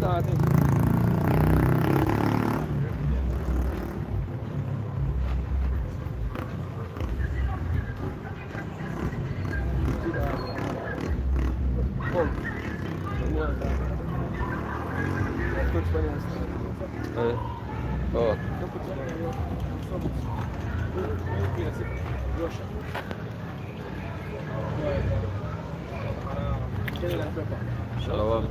started. Oh. Shalom.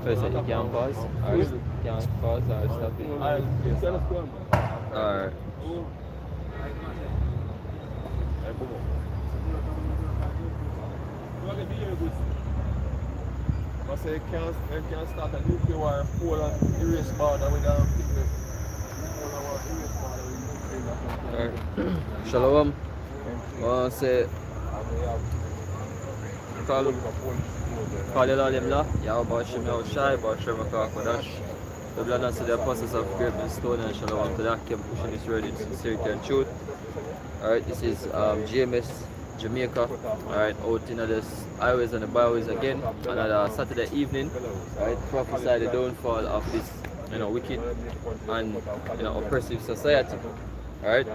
So you can't pause? Or can't pause or stop it? Alright. I say you can't start a nuclear war full and erase border with people. Alright. Shalom. Say call the Lord him lah. Yahweh Hashem Yahushai, Hashem HaKadosh. The blood and the apostles of grape and stone and shalom to that kept pushing this word in sincerity and truth. Alright, this is GMS Jamaica. Alright, out in this highways and the byways again on a Saturday evening. Alright, prophesy the downfall of this wicked and oppressive society. Alright.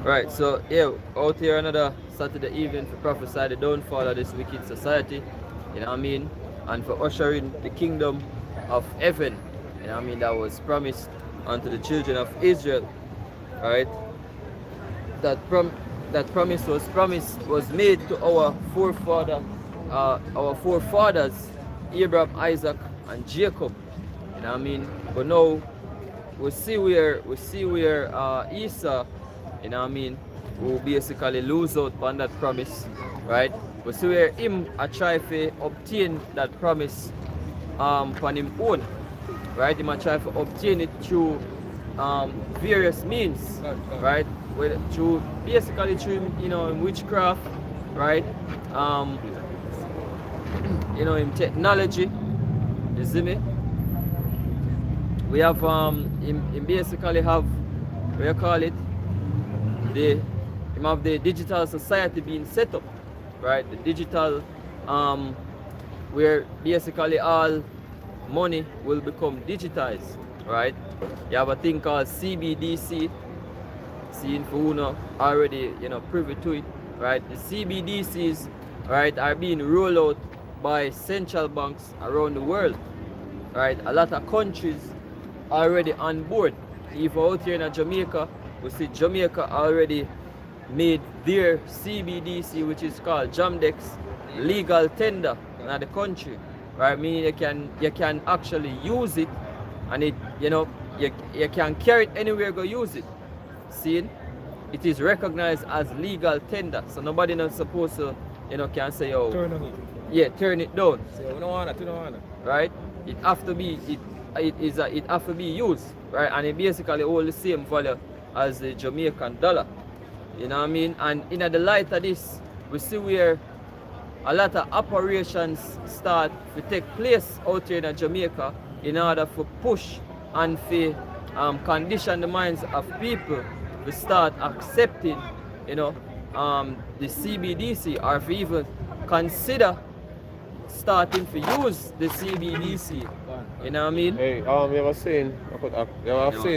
Right, so yeah, out here another Saturday evening to prophesy the downfall of this wicked society, you know what I mean, and for ushering the kingdom of heaven, you know what I mean, that was promised unto the children of Israel, right? That promise was made to our forefathers, Abraham, Isaac, and Jacob, you know what I mean. But now we see where Esau, you know what I mean, will basically lose out on that promise, right? We see where him try to obtain that promise on him own, right? Him try to obtain it through various means, right? Through in witchcraft, right? In technology, you see me? We have him basically have, what you call it, the digital society being set up, right? The digital where basically all money will become digitized, right? You have a thing called CBDC, seeing for who already privy to it, right? The CBDCs, right, are being rolled out by central banks around the world, right? A lot of countries already on board. If out here in Jamaica, we see Jamaica already made their CBDC, which is called Jamdex, legal tender in the country, right? Meaning you can actually use it, and it you can carry it anywhere go use it. See, it is recognized as legal tender, so nobody not supposed to can say turn on it. Yeah, turn it down. So we don't want it. Right? It have to be it have to be used, right? And it basically all the same value as the Jamaican dollar. You know what I mean? And in the light of this, we see where a lot of operations start to take place out here in Jamaica in order to push and to condition the minds of people to start accepting, the CBDC, or if even consider starting to use the CBDC. You know what I mean? Hey, you have a saying,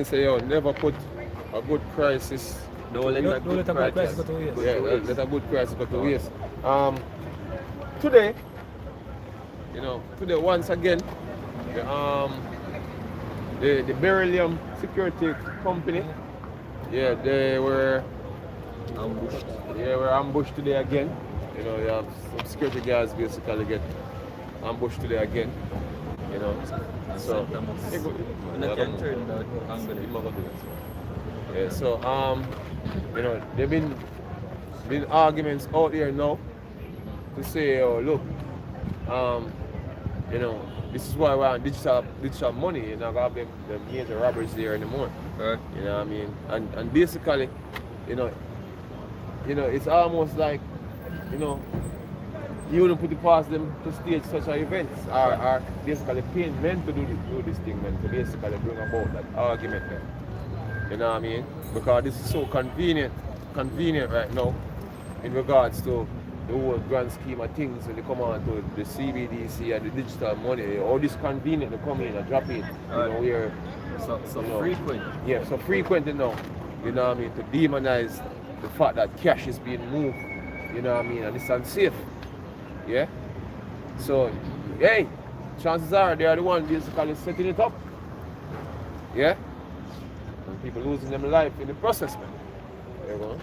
say, never put a good crisis. Don't let a good crisis go to waste. Yeah, let a good crisis go to waste. Today once again, the Beryllium Security Company, they were ambushed. Yeah, were ambushed today again. You have some security guards basically get ambushed today again. You know, so You can turn that angle. yeah, so you know, there been arguments out there now to say, oh look, you know, this is why we're on digital money. You're not gonna have them major robbers there anymore. Right. You know what I mean? And basically, you know, it's almost like, you know, you wouldn't put it past them to stage such an event, or basically paying men to do this thing, man, to basically bring about that argument, man. You know what I mean? Because this is so convenient right now in regards to the whole grand scheme of things when they come on to the CBDC and the digital money. All this convenient to come in and drop it, you know, where So you know, frequent. yeah, so frequent, you know what I mean, to demonize the fact that cash is being moved, you know what I mean, and it's unsafe. Yeah? So, hey, chances are they are the ones basically setting it up. Yeah? And people losing their life in the process, man. There you go.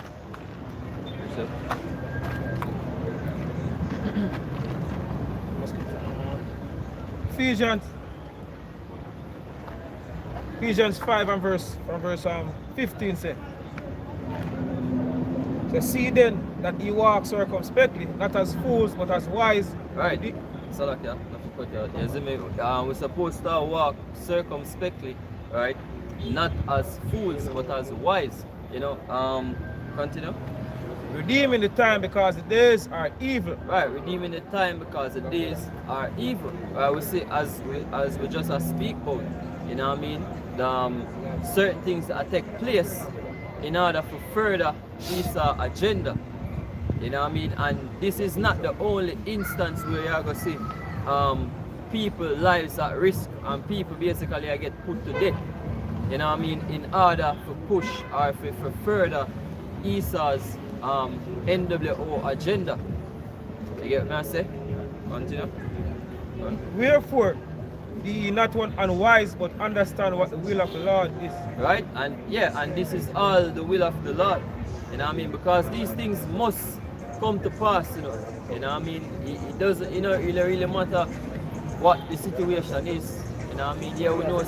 Ephesians 5 and verse 15 say, so see then that ye walk circumspectly, not as fools but as wise. Right. So like you see me, we're supposed to walk circumspectly, right? Not as fools but as wise. You know, continue. Redeeming the time because the days are evil. Right, redeeming the time because the days are evil. Right, we see as we just speak about, you know what I mean? Certain things that take place in order for further Esau's agenda. You know what I mean? And this is not the only instance where you're going to see people lives at risk and people basically get put to death. You know what I mean? In order to push or for further Esau's NWO agenda. You get what I say? Continue. Wherefore, be ye not one unwise, but understand what the will of the Lord is. Right? And yeah, and this is all the will of the Lord. You know what I mean? Because these things must come to pass, you know. You know what I mean? It doesn't, you know, really matter what the situation is. You know what I mean? Yeah, we know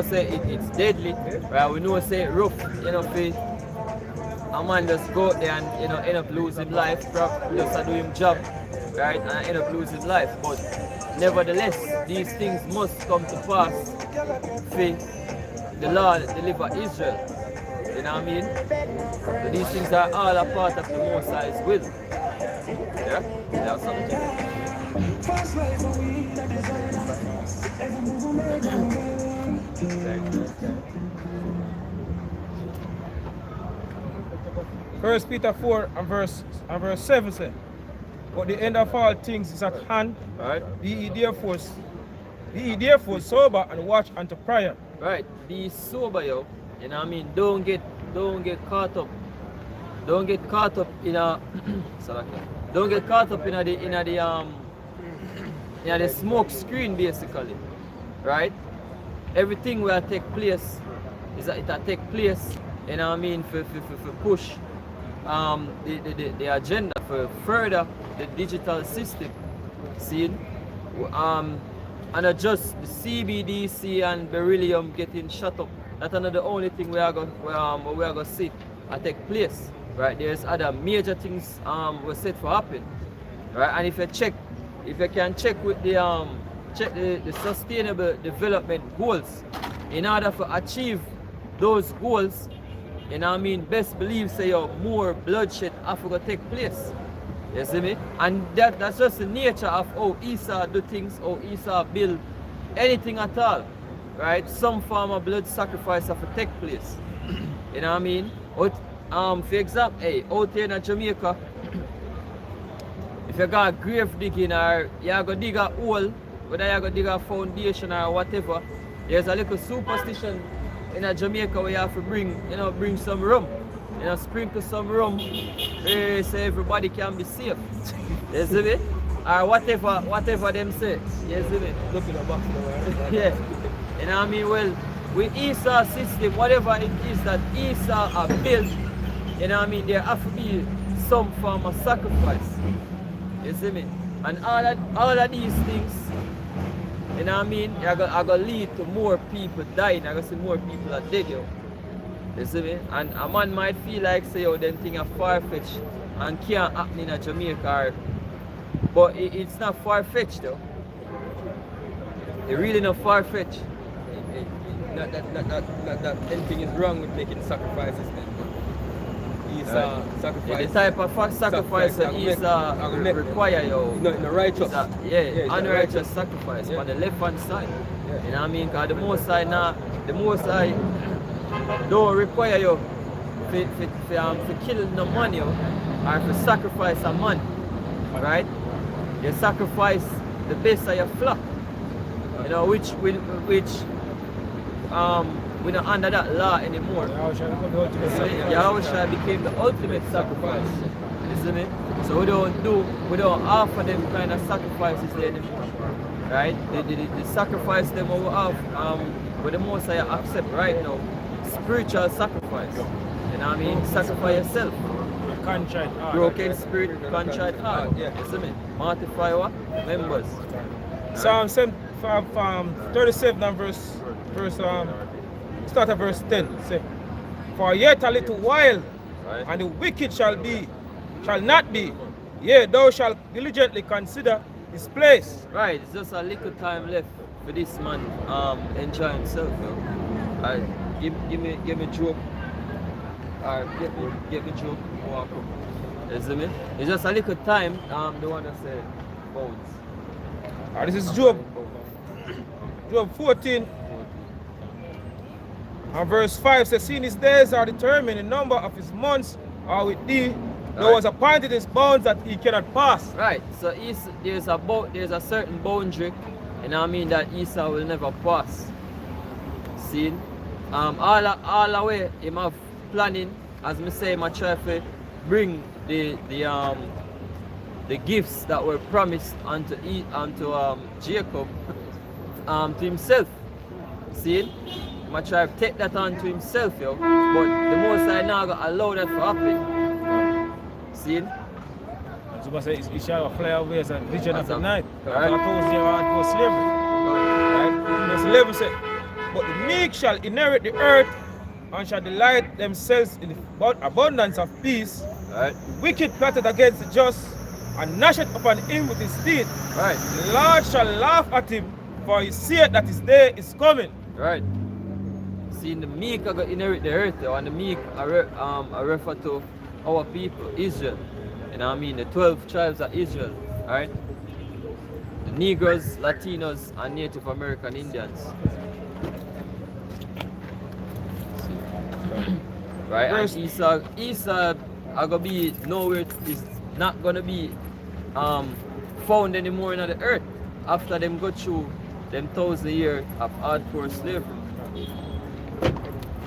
say it's deadly, right? We know say rough, you know, a man just go out there and, you know, end up losing life, just do him job, right? And end up losing life. But nevertheless, these things must come to pass for the Lord deliver Israel. You know what I mean? So these things are all a part of the Most High's will. Yeah? That's something. First Peter 4 and verse 7 says, but the end of all things is at hand. Right? Be ye therefore sober and watch unto prayer. Right. Be sober, yo. You know what I mean? Don't get caught up. Don't get caught up in a don't get caught up in the smoke screen basically. Right? Everything will take place is that it take place, you know what I mean, for push the agenda for further the digital system. See? And not just the CBDC and beryllium getting shut up. That's not the only thing we are going to see take place. Right? There's other major things were set for happen. Right? And if you can check with the sustainable development goals, in order to achieve those goals, you know what I mean, best believe say more bloodshed have to take place. You see me? And that's just the nature of how Esau do things, how Esau build anything at all. Right? Some form of blood sacrifice have to take place. You know what I mean? But, for example, hey, out here in Jamaica, if you got grave digging or you go dig a hole, whether you go dig a foundation or whatever, there's a little superstition in Jamaica where you have to bring some rum. You know, sprinkle some rum so everybody can be safe. You see me? Or whatever them say. You see me? Look in the box. Yeah. You know what I mean? Well, with Esau's system, whatever it is that Esau have built, you know what I mean, there have to be some form of sacrifice. You see me? And all of these things, you know what I mean, are gonna lead to more people dying. I gonna see more people are dead, yo. You see me? And a man might feel like say, oh, them thing are far-fetched and can't happen in Jamaica, but it's not far-fetched though. It really not far-fetched. That anything is wrong with making sacrifices, man. He's sacrifice. Yeah, the type of sacrifice that is require you. No, righteous. Unrighteous sacrifice on the left hand side. Yeah. You know what I mean? Because the most side now, the most side don't require you for kill no man you, or for sacrifice a man. Right? You sacrifice the best of your flock. You know, which we're not under that law anymore. Yahushua became the ultimate sacrifice. You see me? So we don't offer them kind of sacrifices anymore. Right? The sacrifice them we have with the most I accept right now. Spiritual sacrifice. You know what I mean? Sacrifice yourself. Contrite heart. Broken spirit, contrite heart. You see me? Mortify what? Members. Psalm 37 and verse start at verse 10. Say, for yet a little while, Right. and the wicked shall not be. Yea, thou shalt diligently consider his place. Right, it's just a little time left for this man enjoy himself, you know. Alright, give me joke. Alright, give me joke. Walk up. You see me? It's just a little time, the one that said bones. This is Job 14 and verse 5 says, seeing his days are determined, the number of his months are with thee. There was appointed his bounds that he cannot pass. Right, so there's a certain boundary, you know what I mean, that Esau will never pass. See? All the way him have planning, as me say, I try to bring the gifts that were promised unto Jacob to himself. See? I try to take that on to himself, yo. But the most I now gonna allow that to happen. See? So say he shall fly away as a vision of the night. Correct. To slavery. Right? Verse 11 says, but the meek shall inherit the earth and shall delight themselves in the abundance of peace. Right. The wicked plotted against the just and gnasheth upon him with his teeth. Right. The Lord shall laugh at him, for he seeth that his day is coming. Right. See, the meek are going to inherit the earth, though, and the meek are refer to our people, Israel. You know what I mean? The 12 tribes of Israel, right? The Negroes, Latinos, and Native American Indians. Right? And Esau are going to be nowhere, is not going to be found anymore in the earth after them go through them 1,000 years of hardcore slavery.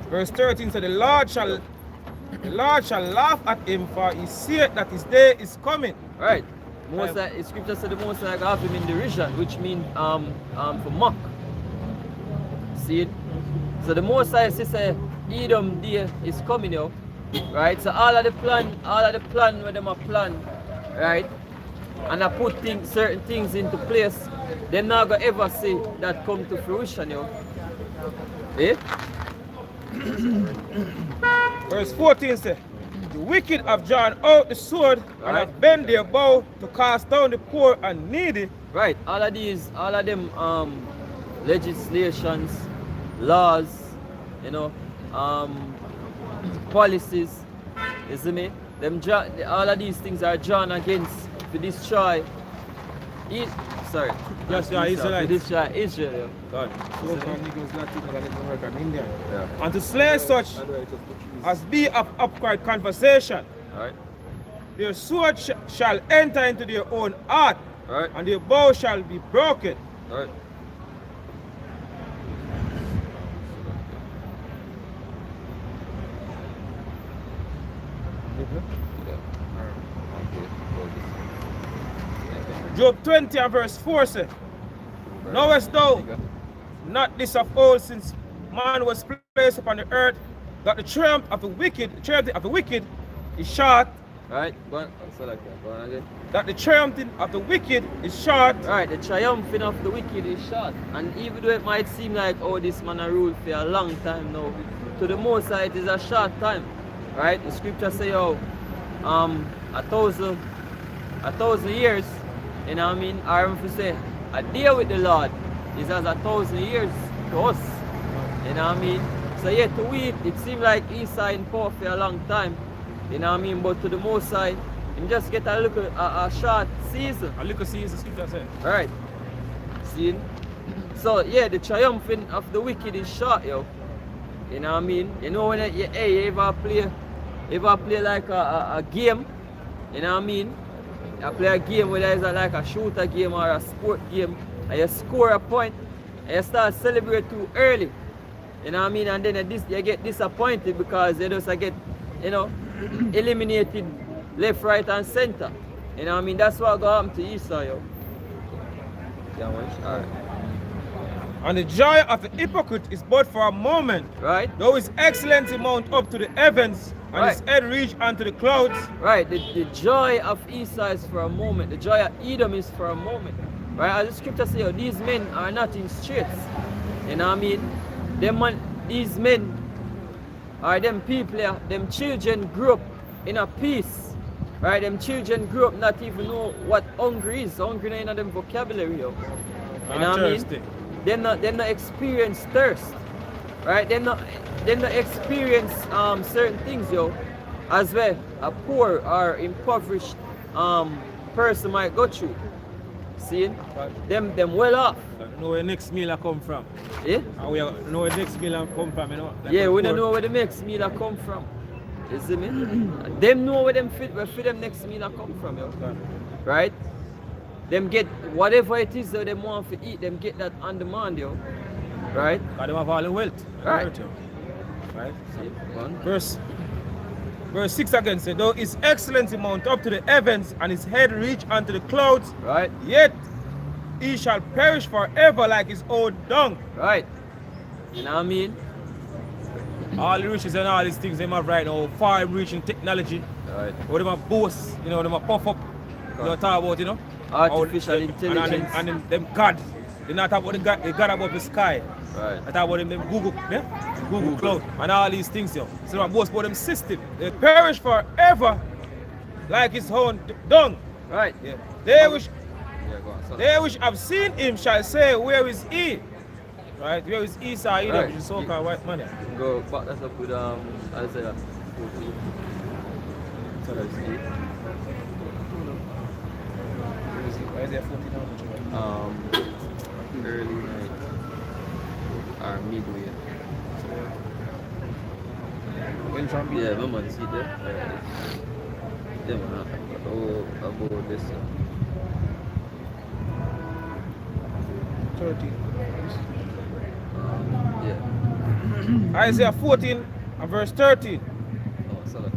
Verse 13 said, the Lord shall laugh at him, for he seeth that his day is coming. Right. Scripture said the Most High have him in derision, which means for mock. See it? So the Most High says Edom day is coming, yo. Right? So all of the plan where them a plan, right? And I put certain things into place, they're not gonna ever see that come to fruition, yo. Eh? Verse 14 says, the wicked have drawn out the sword and have bent their bow to cast down the poor and needy. Right, all of them legislations, laws, you know, policies, you see me? All of these things are drawn against to destroy to destroy Israel. God. And to slay such as be of upright conversation. Right. Their sword shall enter into their own heart, Right. and their bow shall be broken. Right. Job 20 and verse 4 says, knowest thou not this of old, since man was placed upon the earth, that the triumph of the wicked is short, Right? Go on. So like that. Go on again. That the triumphing of the wicked is short. Right, the triumphing of the wicked is short. And even though it might seem like, oh, this man a rule for a long time now, to the Most High it is a short time. Right? The scripture say, oh, 1,000 years, you know what I mean? Or if you say, a day with the Lord is as 1,000 years to us. You know what I mean? So yeah, to we, it seems like Esau in power for a long time. You know what I mean? But to the Most High, him just get a little, a short season. A little season, scripture said. Right. See? So yeah, the triumphing of the wicked is short, yo. You know what I mean? You know when you ever play like a game, you know what I mean? You play a game where there is like a shooter game or a sport game, and you score a point, and you start celebrate too early. You know what I mean? And then you get disappointed because you just get, you know, eliminated left, right, and center. You know what I mean? That's what got happen to Esau, yo. Yeah, man. Alright. And the joy of the hypocrite is but for a moment. Right? Though his excellency mount up to the heavens, and Right. his head reach unto the clouds. Right, the joy of Esau is for a moment. The joy of Edom is for a moment. Right, as the scripture says, these men are not in straits. You know what I mean? These men are them people, them children grew up in a peace. Right, them children grew up not even know what hungry is. Hungry is in them vocabulary, yo. You know what I mean? They not experience thirst. Right, they not experience certain things, yo, as well a poor or impoverished person might go through. See? Them well off. Know where the next meal come from. Yeah? And we know where the next meal come from, you know. Like Yeah, we poor. don't know where the next meal come from. You see me? Them know where them where them next meal come from, yo. Right? Them get whatever it is that they want to eat, them get that on demand, yo. Right? Because they have all the wealth. Right. Right? See? One. Verse 6 again said, though his excellency mount up to the heavens and his head reach unto the clouds, Right? yet he shall perish forever like his own dung. Right. You know what I mean? All the riches and all these things they have right now, far reaching technology, Right. what they have boast, you know, they have puff up, you know, talk about, you know. Artificial How- intelligence. And them God, they not talk about the God above the sky. Right. I talk about them Google, yeah? Google Cloud and all these things, yo. So they boast about them system. They perish forever like his own dung. Right. Yeah. They which Yeah, go on. they which have seen him shall say, where is he? Right? Where is Esau, Edom, Right. which is so-called white man? Go back that up with Isaiah 14. So let's see. Isaiah 14. Early night or midway. When from Yeah, my man, see there? Yeah, man. Oh, about this. 13. Yeah. Isaiah 14 and verse 13. Oh, so that's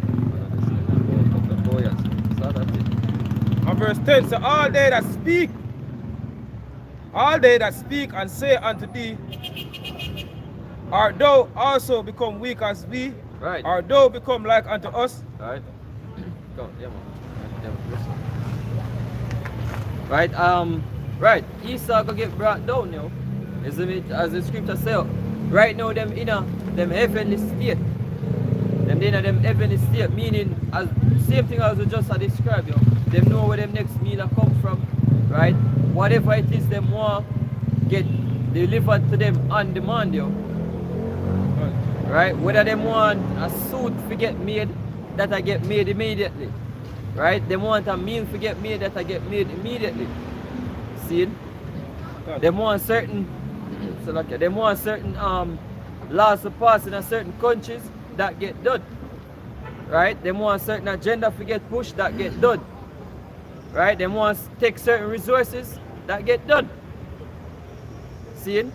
oh, yes. So that's it. And verse 10 says, all they that speak and say unto thee, art thou also become weak as we? Right. Art thou become like unto us? Right. Go, yeah, man. Yeah, man. Right, right. Esau gonna get brought down, yo. Isn't it? As the scripture says, right now them in them heavenly state. Them in them heavenly state, meaning as same thing as we just described, yo. Them know where them next meal come from, right? Whatever it is them want get delivered to them on demand, yo. Right? Whether them want a suit to get made, that I get made immediately. Right? They want a meal to get made, that I get made immediately. See? Them want certain so like them want certain laws to pass in a certain countries that get done. Right? They want certain agenda to get pushed that get done. Right? They want to take certain resources that get done. See?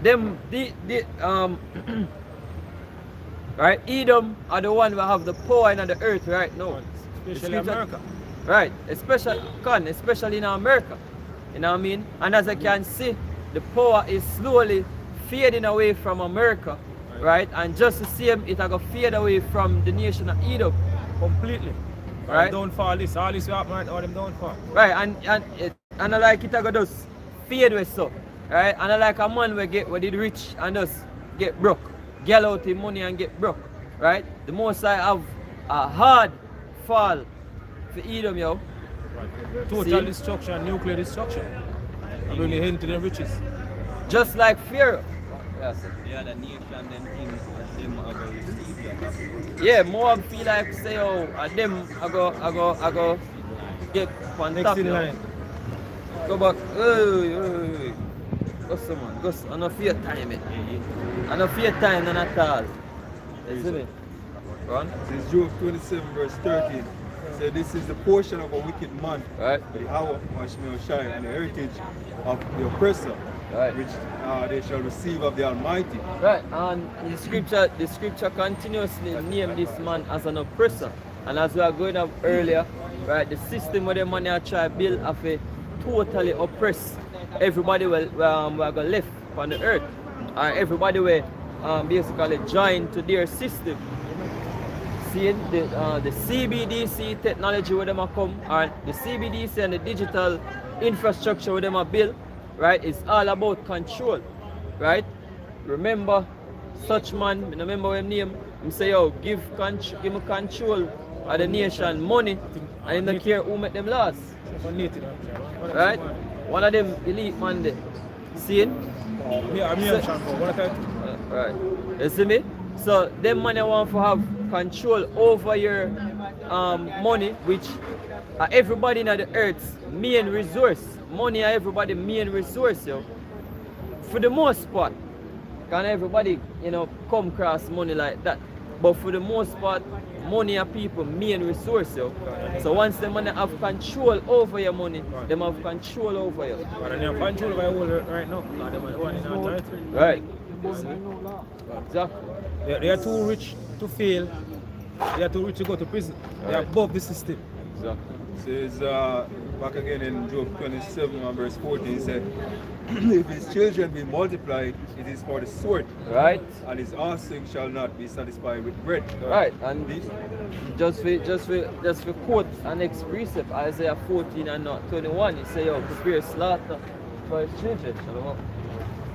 Them right, Edom are the one who have the power in the earth right now. Especially America. Right, especially in America. You know what I mean? And as I can see, the power is slowly fading away from America. Right? And just the same, it will fade away from the nation of Edom. Completely. Right. Downfall this, all this happen right now, them downfall. Right, and I like it, I go just fade with so. Right, and I like a man where did rich and just get broke. Get out the money and get broke. Right? The most I have a hard fall for Edom, yo. Right. Total destruction, nuclear destruction. And really into the riches. Just like Pharaoh. Yes. Yeah, the nation them things them are going to receive. Yeah, Moab feel like say, oh, them I go get on Next top. in yo. line. Go back. Hey. Go someone. Go. I no fear time, I no fear time none at all. You see me? Go on. Says Job 27 verse 13. So this is the portion of a wicked man, Right. the hour of Shemel Shai, and the heritage of the oppressor, Right. which they shall receive of the Almighty. Right, and the scripture continuously name this man as an oppressor. And as we are going up earlier, right, the system where the money are try to build of a totally oppress everybody will go left on the earth. Everybody will basically join to their system. Seeing the CBDC technology where them are come, or the CBDC and the digital infrastructure where them are built, right, it's all about control, right? Remember, such man, I remember his name, he say, yo, give me control of the nation, money, and him don't care who make them laws, right? One of them elite man there, seeing? Right, you see me? So them money want to have control over your money, which everybody in the earth's main resource. Money are everybody's main resource, yo. For the most part, can everybody, come across money like that. But for the most part, money are people's main resource, yo. So once the money have control over your money, them have control over you. But they have control over the whole earth right now. Because they are the one in our territory. Right. Exactly. They are too rich to fail. They are too rich to go to prison. They are Right. above the system. Exactly. Says back again in Job 27 and verse 14, he said, if his children be multiplied, it is for the sword, Right? and his offspring shall not be satisfied with bread. Right. And just for quote an next precept, Isaiah 14 and not 21, it say, yo, prepare slaughter for his children. Shalom.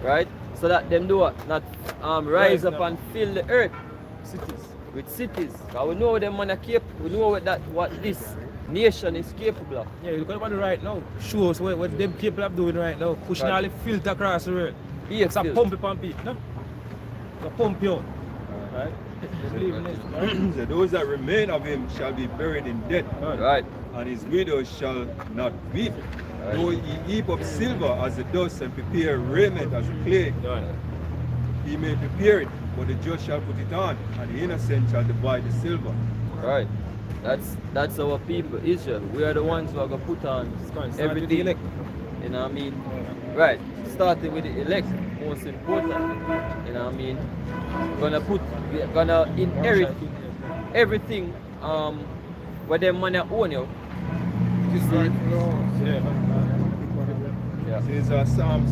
Right? So that them do what? Not rise up and fill the earth with cities. Because we know them man are capable. We know what this nation is capable of. Yeah, you look at it right now. Shows what them people are doing right now. Pushing Right. all the filth across the world. Be a It's a filth. pump upon people. No? It's a pump you. Right? Just believe in this. Right? So those that remain of him shall be buried in death, Right. and his widow shall not weep. Right. Though he heap up silver as the dust and prepare raiment as the clay, Right. he may prepare it, but the judge shall put it on, and the innocent shall divide the silver. Right. That's our people, Israel. We are the ones who are gonna put on Start with the everything. elect. You know what I mean? Right. Starting with the elect, most important. You know what I mean? We're gonna inherit everything where them money own you. You see? Yeah. Yeah. Says Psalms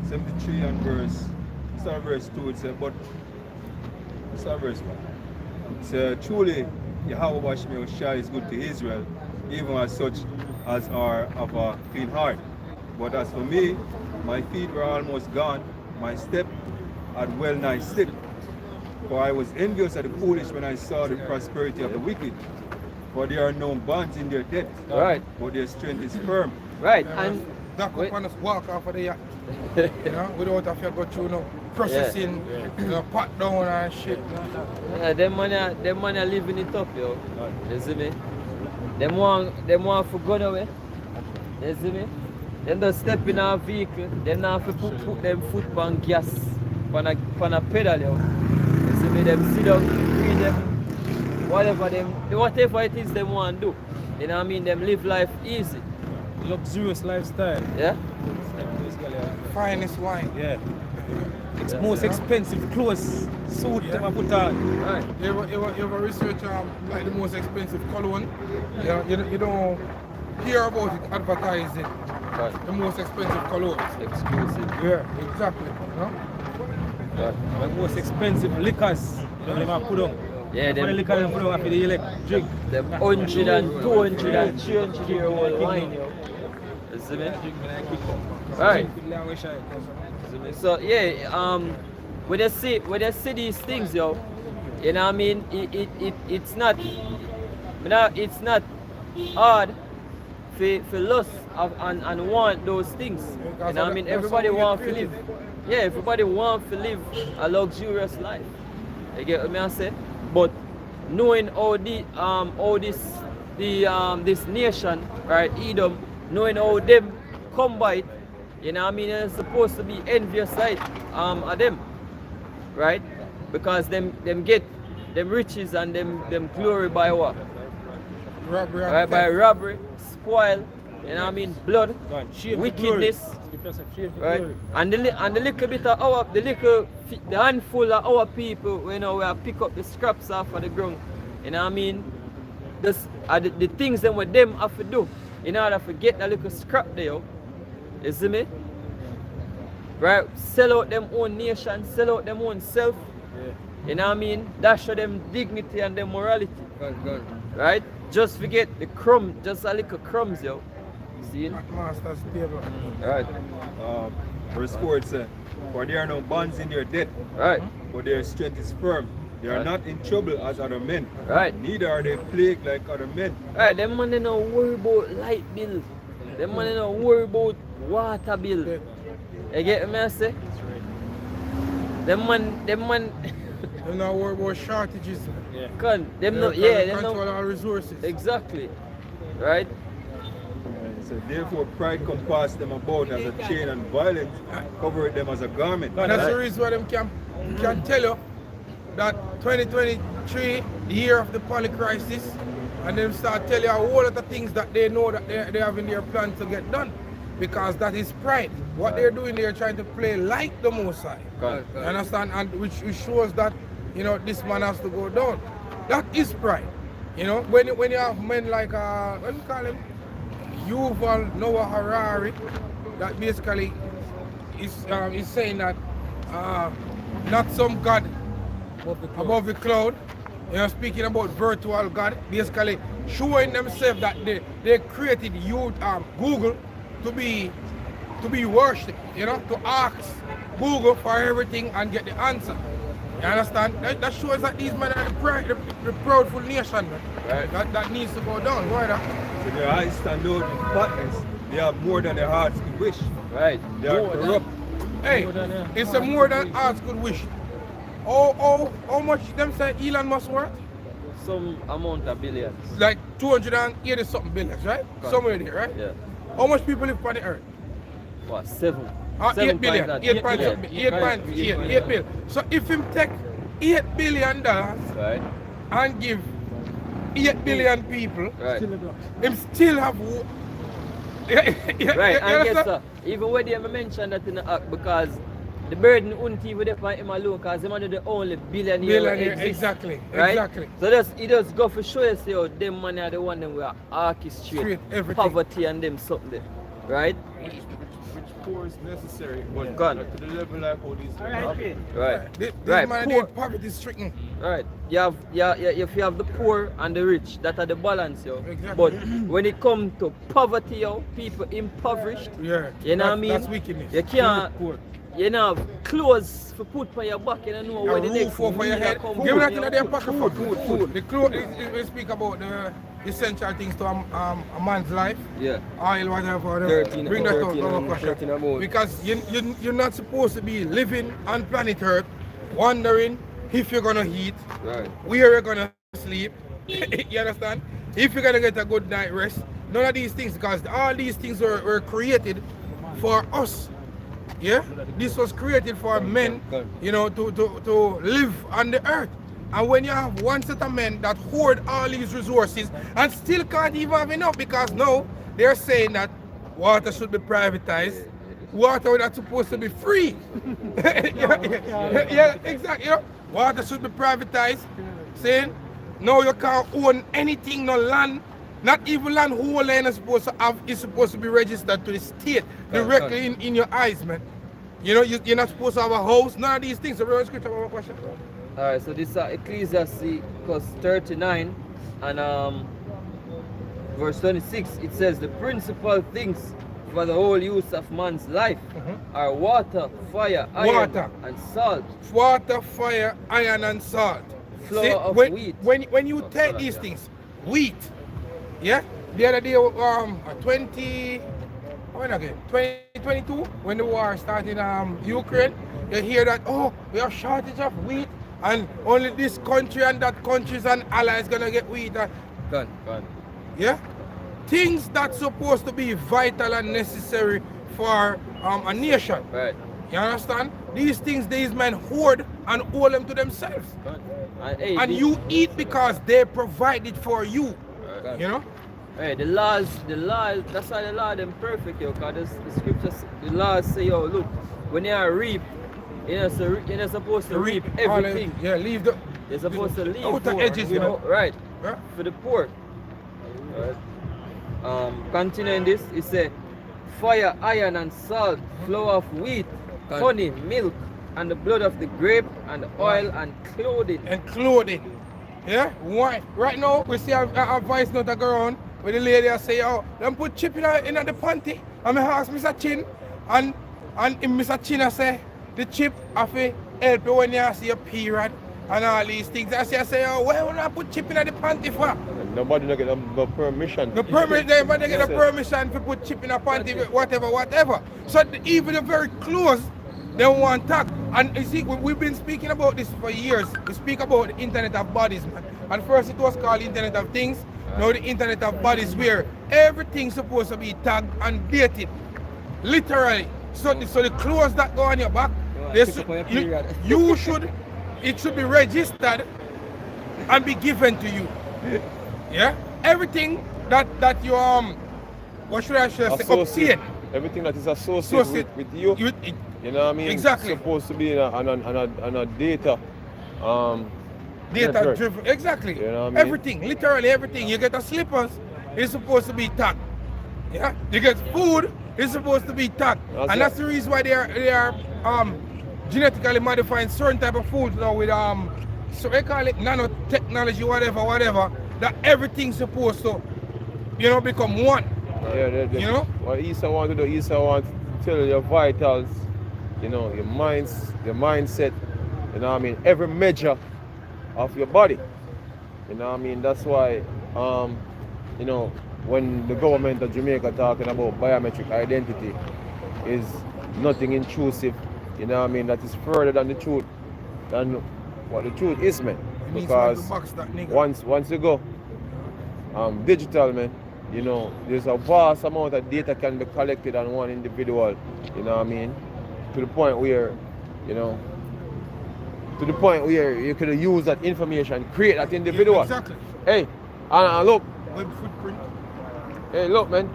73 and verse 2, it says, but start verse 1. It says, truly Yahweh Shemel Shai is good to Israel, even as such as are of a clean heart. But as for me, my feet were almost gone, my step had well nigh slipped. For I was envious at the foolish when I saw the prosperity of the wicked. For there are no bonds in their debt, Right. but their strength is firm. Right. And That wait. up and us walk off of the yacht. Without have to go through no processing, pat down and shit. yeah, them money are living it up, yo. You see me? Them want to go away. You see me? Them just step in our vehicle, them not have to put them foot on gas, on a pedal, yo. You see me? Them sit down, breathe them, whatever it is them want to do. You know what I mean? Them live life easy. Luxurious lifestyle. Yeah? Finest wine. Yeah. It's most expensive clothes, suit them I put on. Right. You ever research like the most expensive cologne? You don't hear about it advertising. Right. The most expensive cologne. Exclusive. Yeah, exactly. Right. The most expensive liquors. You don't even put on. Yeah, For the them, liquor them put on for the elect drink. them 100 and 200 and 300 year old wine, yo. You see me? Alright. So yeah, when you see these things, yo, you know what I mean? It's not hard for lust and want those things. You know what I mean? Everybody want to live. Yeah, everybody want to live a luxurious life. You get what I say? But knowing how this nation, right, Edom, knowing how them come by it, you know what I mean, it's supposed to be envious side of them, right? Because them get them riches and them glory by what? Robbery. Right, by robbery, spoil, you know what I mean, blood, Shame for wickedness, glory. Shame for right? glory. And the little bit of the handful of our people, you know, we pick up the scraps off of the ground, you know what I mean? This are the things that what them have to do in order to get that little scrap there, you see me? Right? Sell out them own nation, sell out them own self, you know what I mean? That show them dignity and them morality, right? Just forget the crumb, just a little crumbs, yo. See? Master's table. Right. Verse 4 it says, for there are no bonds in their debt, Right. but their strength is firm. They are Right. not in trouble as other men. Right. Neither are they plagued like other men. Right, them man they don't worry about light bill. Them man they don't worry about water bill. You get me I say? Them man They're not worried about shortages. can them no They them control no our resources. exactly. Right? So therefore pride compassed them about as a chain, and violence covered them as a garment. And that's the reason why them can tell you that 2023, the year of the polycrisis, and them start telling you a whole lot of things that they know that they have in their plan to get done. Because that is pride. What they're doing, they're trying to play like the Most High. Correct. You understand? And which shows that, you know, this man has to go down. That is pride. You know, when you have men like, what do you call him? Yuval Noah Harari, that basically is saying that not some God above the cloud, you know, speaking about virtual God, basically showing themselves that they created Google to be worshipped, you know, to ask Google for everything and get the answer. You understand? That shows that these men are the proudful nation, man. Right. That needs to go down. Why that? So their eyes stand out in fatness. They have more than their hearts could wish. Right. They are corrupt. Hey, it's a more than hearts could wish. How much them say Elon Musk worth? Some amount of billions. Like 280 something billions, right? Correct. Somewhere there, right? Yeah. How much people live on the earth? What, 7? 8 billion. 8 8 billion. So if him take $8 billion Right. and give 8 billion people, Right. him still have Right, and understand? guess what? Even when they mentioned that in the act, because the burden wouldn't even there for him alone, because him are the only billionaire Billionaire, exists, exactly, right? exactly. So it does go for sure you say, oh, them money are the one them we are orchestrate Straight, everything. poverty and them something there, right? Which poor is necessary, but Gone. not to the level like how these people have. Right. This Right, man poor. need poverty stricken. Right. If you have the poor and the rich, that are the balance, yo. Exactly. But when it comes to poverty, yo, people impoverished, Yeah. you know what I mean? That's wickedness. You can't, you know, have clothes for put on your back, you don't know A where the roof next over your meal head. come Give me from, that yo. in their pocket for Food. The clothes, we speak about the essential things to a man's life. Yeah. Oil, whatever. 13 Bring that out, 13 Baba and Pasha. 13 amount. Because you're not supposed to be living on planet Earth, wondering if you're gonna eat, Right. where you're gonna sleep. You understand? If you're gonna get a good night rest. None of these things, because all these things were created for us. Yeah? This was created for men, you know, to live on the earth. And when you have one set of men that hoard all these resources and still can't even have enough, because now they're saying that water should be privatized, water that's supposed to be free. Yeah, exactly. Yeah. Water should be privatized, saying no, you can't own anything, no land, not even land whole land is supposed to have, is supposed to be registered to the state directly in your eyes, man. You know, you're not supposed to have a house, none of these things. So, scripture, one question. Alright, so this is Ecclesiastes Leviticus 39 and verse 26, it says the principal things for the whole use of man's life are water, fire, iron, Water. and salt. Water, fire, iron, and salt. Flour See, of when, wheat. When you take these things, wheat, yeah. The other day, 2022, when the war started in Ukraine, you hear that, oh, we have shortage of wheat, and only this country and that countries and allies gonna get wheat. Gone. Yeah, things that's supposed to be vital and necessary for a nation. Right. You understand? These things these men hoard and hold them to themselves. Gone. And, hey, And you eat because they provide it for you. Gone. You know? Hey, the laws, that's why the law them perfect, yo, because the scriptures, the laws say, yo, look, when you reap, you're not supposed to reap everything. Yeah, leave the You're supposed to leave outer for, edges, you know. right, Yeah? for the poor. Right. Continuing this, it says, fire, iron, and salt, flour of wheat, honey, milk, and the blood of the grape, and oil, and clothing. And clothing. Yeah? Why? Right now, we see a voice note that go on where the lady say, oh, them put chip in the panty. And I ask Mr. Chin, and Mr. Chin say, the chip have to help you when you see a period and all these things. I say, oh, why would I put chip in the panty for? And nobody no get no permission. The permit, they get Yes, the sir. permission to put chip in a panty, whatever. So even the very close, they want tag. And you see, we've been speaking about this for years. We speak about the Internet of Bodies, man. At first it was called Internet of Things. Now the Internet of Bodies, where everything's supposed to be tagged and dated. Literally. So the clothes that go on your back, they it should be registered and be given to you. Yeah? Everything that you what should I say, obtain. Everything that is associated with you. You know what I mean? Exactly. It's supposed to be on a data. Data network. driven. Exactly. You know what I mean? Everything, literally everything. You get a slippers, it's supposed to be tagged. Yeah? You get food, it's supposed to be tagged. And that's the reason why they are genetically modifying certain type of foods now with so they call it nanotechnology, whatever, that everything's supposed to, become one. Yeah, You know? What Isa want to do, Isa want to tell your vitals, your mindset, what I mean, every measure of your body. What I mean, that's why, when the government of Jamaica talking about biometric identity is nothing intrusive, what I mean, that is further than the truth, than what the truth is, man. It means Because like the box that nigga. once you go digital, man, there's a vast amount of data can be collected on one individual, what I mean, to the point where, you could use that information, create that individual. Exactly. Hey, and look, Web footprint. hey, look, man,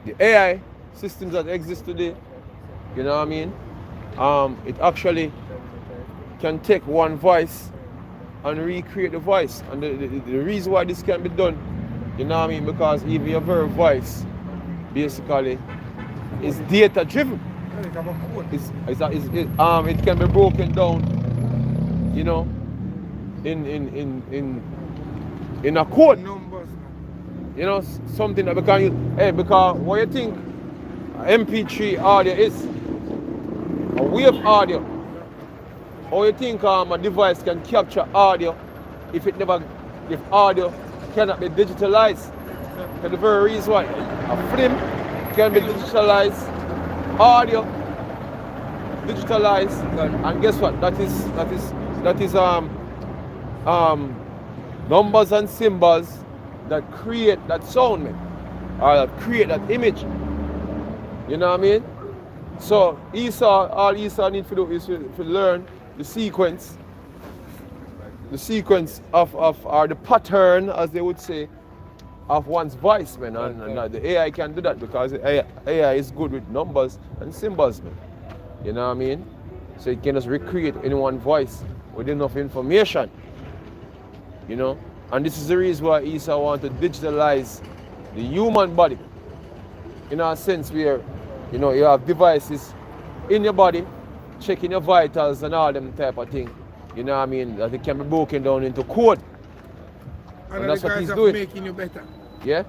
the AI systems that exist today, what I mean, it actually can take one voice and recreate the voice. And the reason why this can be done, what I mean, because even your very voice basically is data driven. It can be broken down, in a code. Numbers. Something that we can use. Hey, because what you think MP3 audio is? A wave audio. Or you think a device can capture audio if audio cannot be digitalized? For the very reason why a film can be digitalized, audio digitalized, and guess what? That is numbers and symbols that create that sound, man, or that create that image. You know what I mean? So all Esau needs to do is to learn the sequence of or the pattern, as they would say, of one's voice, man. And the AI can do that because AI is good with numbers and symbols, man. You know what I mean? So it can just recreate anyone's voice with enough information. And this is the reason why Esau want to digitalize the human body. In a sense where, you have devices in your body, checking your vitals and all them type of thing. you know what I mean, that it can be broken down into code. And that's the what guys he's are doing. making you better. Yeah?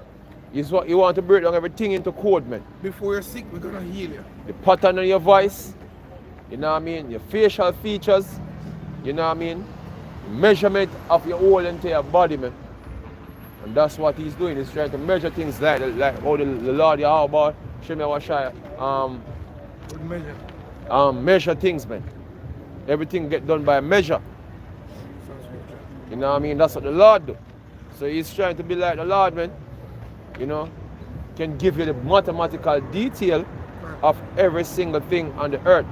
He's what you want to break down everything into code, man. Before you're sick, we're gonna heal you. The pattern of your voice, you know what I mean, your facial features, you know what I mean, measurement of your whole entire body, man. And that's what he's doing. He's trying to measure things like how the Lord Yahweh, Shemya Washaya, Good measure. measure things, man. Everything get done by measure. You know what I mean? That's what the Lord do. So he's trying to be like the Lord, man. You know, can give you the mathematical detail of every single thing on the earth.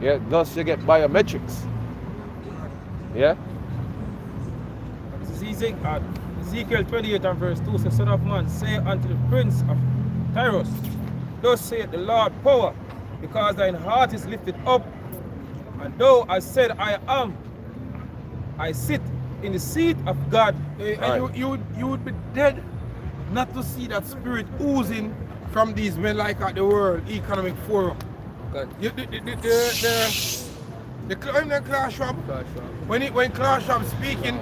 Yeah, thus you get biometrics. Yeah? Ezekiel 28 and verse 2 says, Son of man, say unto the prince of Tyros, thus saith the Lord power, because thine heart is lifted up, and thou hast said, I sit in the seat of God. And you would be dead not to see that spirit oozing from these men like at the World Economic Forum. God. The Klaus Schwab, when Klaus Schwab speaking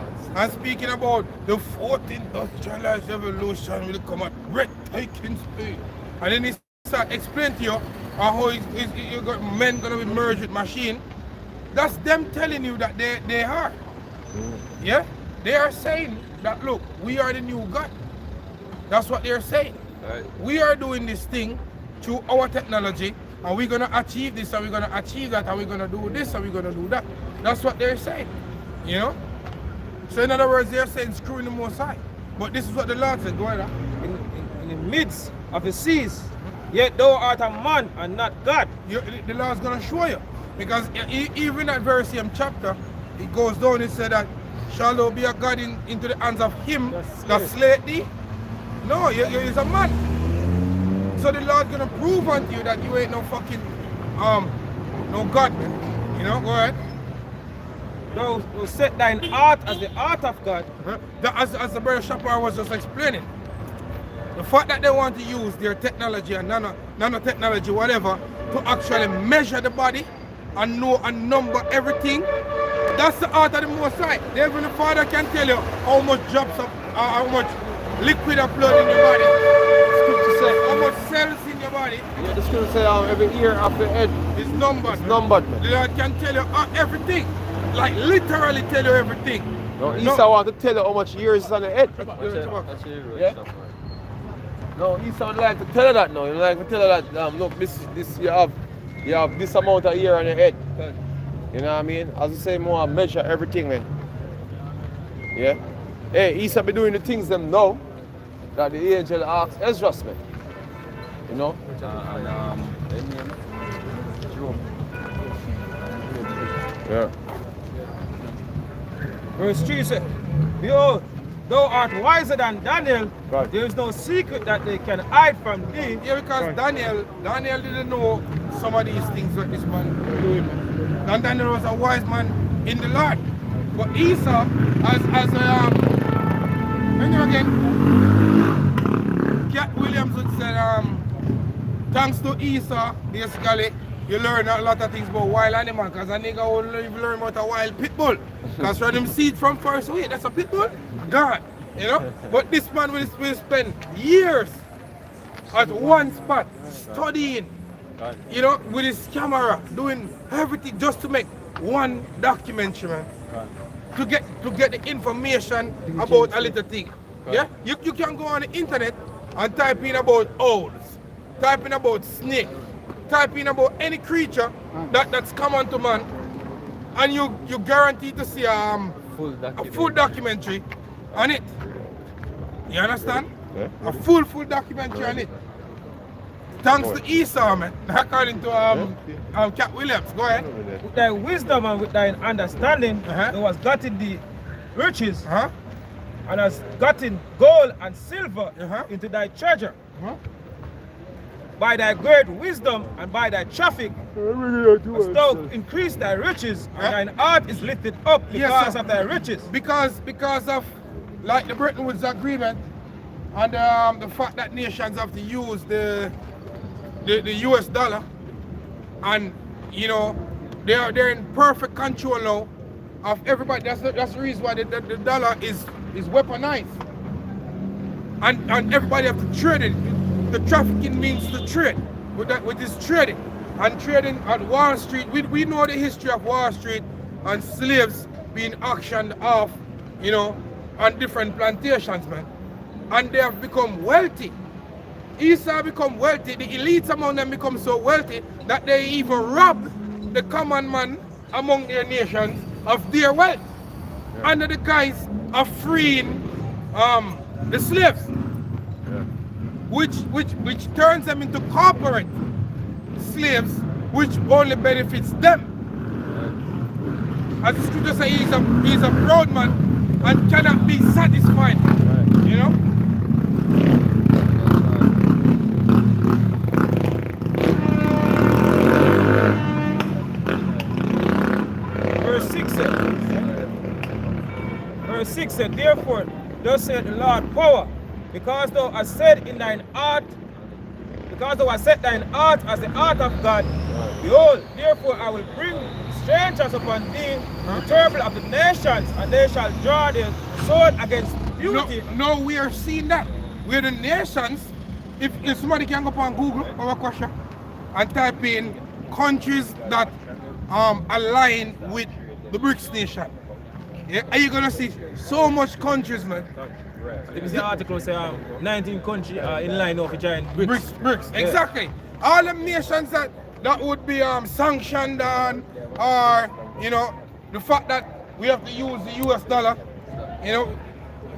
about the 14th industrialized revolution will come at breathtaking speed, and then he start explaining to you how you got men gonna be merged with machine. That's them telling you that they are. Yeah, they are saying that look, we are the new God. That's what they're saying. Right. We are doing this thing through our technology, and we're gonna achieve this, and we're gonna achieve that, and we're gonna do this, and we're gonna do that. That's what they're saying. You know? So in other words, they're saying screwing the Most High. But this is what the Lord said. Go ahead. In the midst of the seas, yet thou art a man and not God. The Lord's gonna show you. Because even at verse same chapter, it goes down, it said that shall thou be a God into the hands of him that slayed thee? No, you're a man. So the Lord's gonna prove unto you that you ain't no fucking no God. You know, go ahead. Thou set thine heart as the heart of God. As the brother Shapar was just explaining, the fact that they want to use their technology and nanotechnology, whatever, to actually measure the body and know and number everything, that's the art of the Most High. The Heavenly Father can tell you how much drops of, how much liquid of blood in your body, how much cells in your body. Yeah, the scripture say every ear of the head is numbered. It's numbered, man. The Lord can tell you everything. Like literally tell you everything. No, Esau want to tell you how much years is on the head. Yeah? No, Esau don't like to tell you that now. You like to tell you that look, this you have this amount of hair on your head. You know what I mean? As I say, more measure everything, man. Yeah? Hey, Esau be doing the things them now that the angel asked Ezra, man. You know? Yeah. Verse 3 says, Behold, thou art wiser than Daniel. Right. There is no secret that they can hide from thee. Yeah, because Daniel didn't know some of these things that this man was doing. And Daniel was a wise man in the Lord. But Esau, again, Cat Williams would say, thanks to Esau, basically, you learn a lot of things about wild animal, because a nigga will learn about a wild pit bull. Because when them see it from first way, that's a pit bull? God, you know? But this man will spend years at one spot, studying, you know, with his camera, doing everything just to make one documentary, man. To get the information about a little thing. Yeah? You can go on the internet and type in about owls, type in about snake, type in about any creature that's common to man, and you guaranteed to see a full documentary on it. You understand? Yeah. A full documentary on it. Thanks to Esau, man. According to Cat Williams. Go ahead. With thy wisdom and with thine understanding, thou hast gotten the riches, and hast gotten gold and silver into thy treasure. By thy great wisdom and by thy traffic, hast thou increased thy riches, and thine heart is lifted up because of thy riches. Because of like the Bretton Woods Agreement and the fact that nations have to use the US dollar, and you know they're in perfect control now of everybody. That's the reason why the dollar is weaponized. And everybody have to trade it. The trafficking means to trade. With this trading. And trading at Wall Street, we know the history of Wall Street and slaves being auctioned off, you know, on different plantations, man. And they have become wealthy. Esau become wealthy, the elites among them become so wealthy that they even rob the common man among their nations of their wealth. Under the guise of freeing the slaves. Which turns them into corporate slaves, which only benefits them. As the scripture says, he's a proud man and cannot be satisfied. You know? Verse 6 said, therefore, thus said the Lord power, because thou hast said in thine heart, because thou hast set thine heart as the heart of God, behold, therefore I will bring strangers upon thee, the terrible of the nations, and they shall draw their sword against beauty. No, we are seeing that. We're the nations. If somebody can go up on Google or Aquasha and type in countries that align with the BRICS nation, yeah, are you gonna see so much countries, man? If you see the article say 19 countries in line of join BRICS. BRICS, Yeah. exactly. All the nations that would be sanctioned on, or you know, the fact that we have to use the US dollar, you know,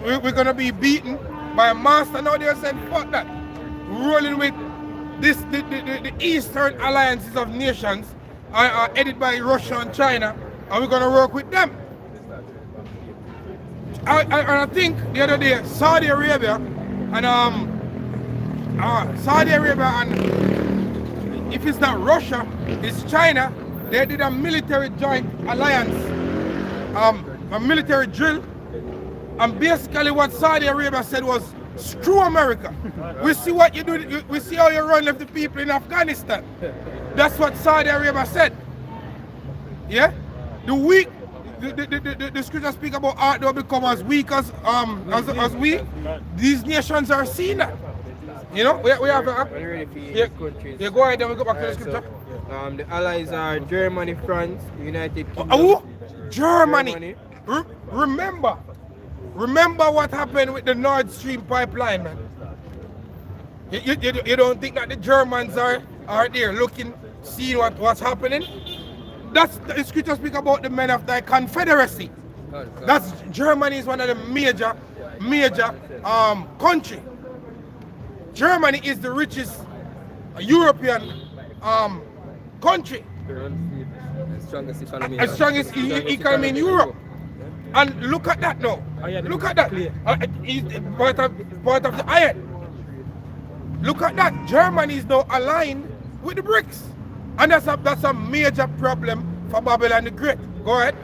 we're gonna be beaten by a master. Now they're saying fuck that. Rolling with this the Eastern alliances of nations are headed by Russia and China, and we're gonna work with them. I think the other day Saudi Arabia and if it's not Russia, it's China. They did a military joint alliance, a military drill, and basically what Saudi Arabia said was, screw America. We see what you do. We see how you run left the people in Afghanistan. That's what Saudi Arabia said. Yeah, the scripture speak about art will become as weak as we. These nations are seeing that. You know, we have countries. Yeah, go ahead. Then we go back to the scripture. The allies are Germany, France, United Kingdom. Oh, Germany. Remember what happened with the Nord Stream pipeline, man. You don't think that the Germans are there looking, seeing what's happening? That's the scripture speak about the men of the Confederacy. That's Germany is one of the major country. Germany is the richest European country. Strongest economy. The strongest economy in Europe. And look at that now. Look at that. Part of the iron. Look at that. Germany is now aligned with the BRICS. And that's a major problem for Babylon the Great. Go ahead.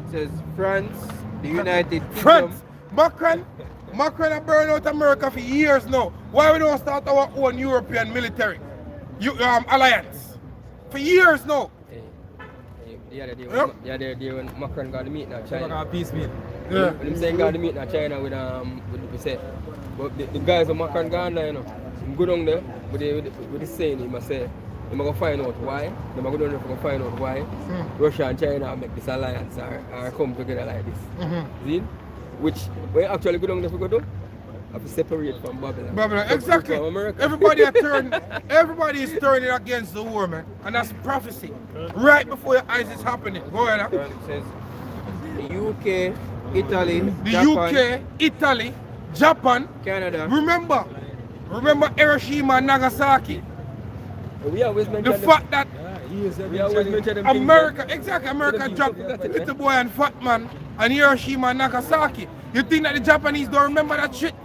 It says France, the United Kingdom. France. Macron have burned out America for years now. Why we don't start our own European military alliance? For years now. The other day when Macron got to meet now China China. got a peace meal. Yeah. When him saying got to meet now China with the say, but the guys of Macron gone there, you know, him go down there with the saying he must say, they're going to find out why. They're going to go down there to find out why Russia and China make this alliance or come together like this. See? Which we actually go down there to go down. Have to separate from Babylon. Exactly. From America. Everybody is turning against the war, man. And that's prophecy. Right before your eyes is happening. Go ahead. It says the UK, Italy, The Japan, UK, Italy, Japan. Canada. Remember Hiroshima and Nagasaki. We always mention The them. fact that We always mention them America things. dropped Little Boy and Fat Man and Hiroshima and Nagasaki. You think that the Japanese don't remember that shit?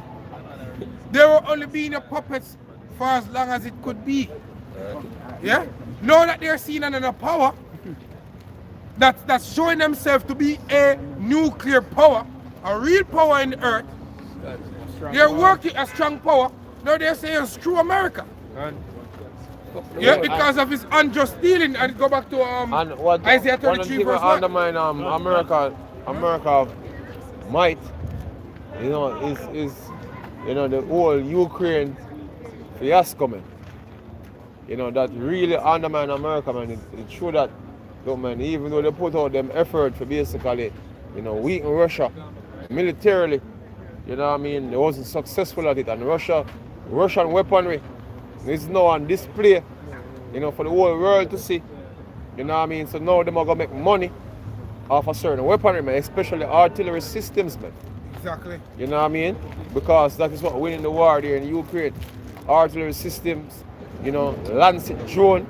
They were only being a puppets for as long as it could be. Yeah? Now that they're seeing another power that's showing themselves to be a nuclear power, a real power in the earth, they're working a strong power. Now they're saying screw America. Yeah, because of his unjust dealing, and go back to And what Isaiah one of the 33 things verse that 1. undermine America might, is the whole Ukraine fiasco, man. That really undermine America, man. It show that, look, man, even though they put out them effort for basically, weaken Russia militarily, they wasn't successful at it. And Russian weaponry is now on display, for the whole world to see. So now they're going to make money off a certain weaponry, man, especially artillery systems, man. Exactly. You know what I mean? Because that is what winning the war there in Ukraine. Artillery systems, Lancet drone,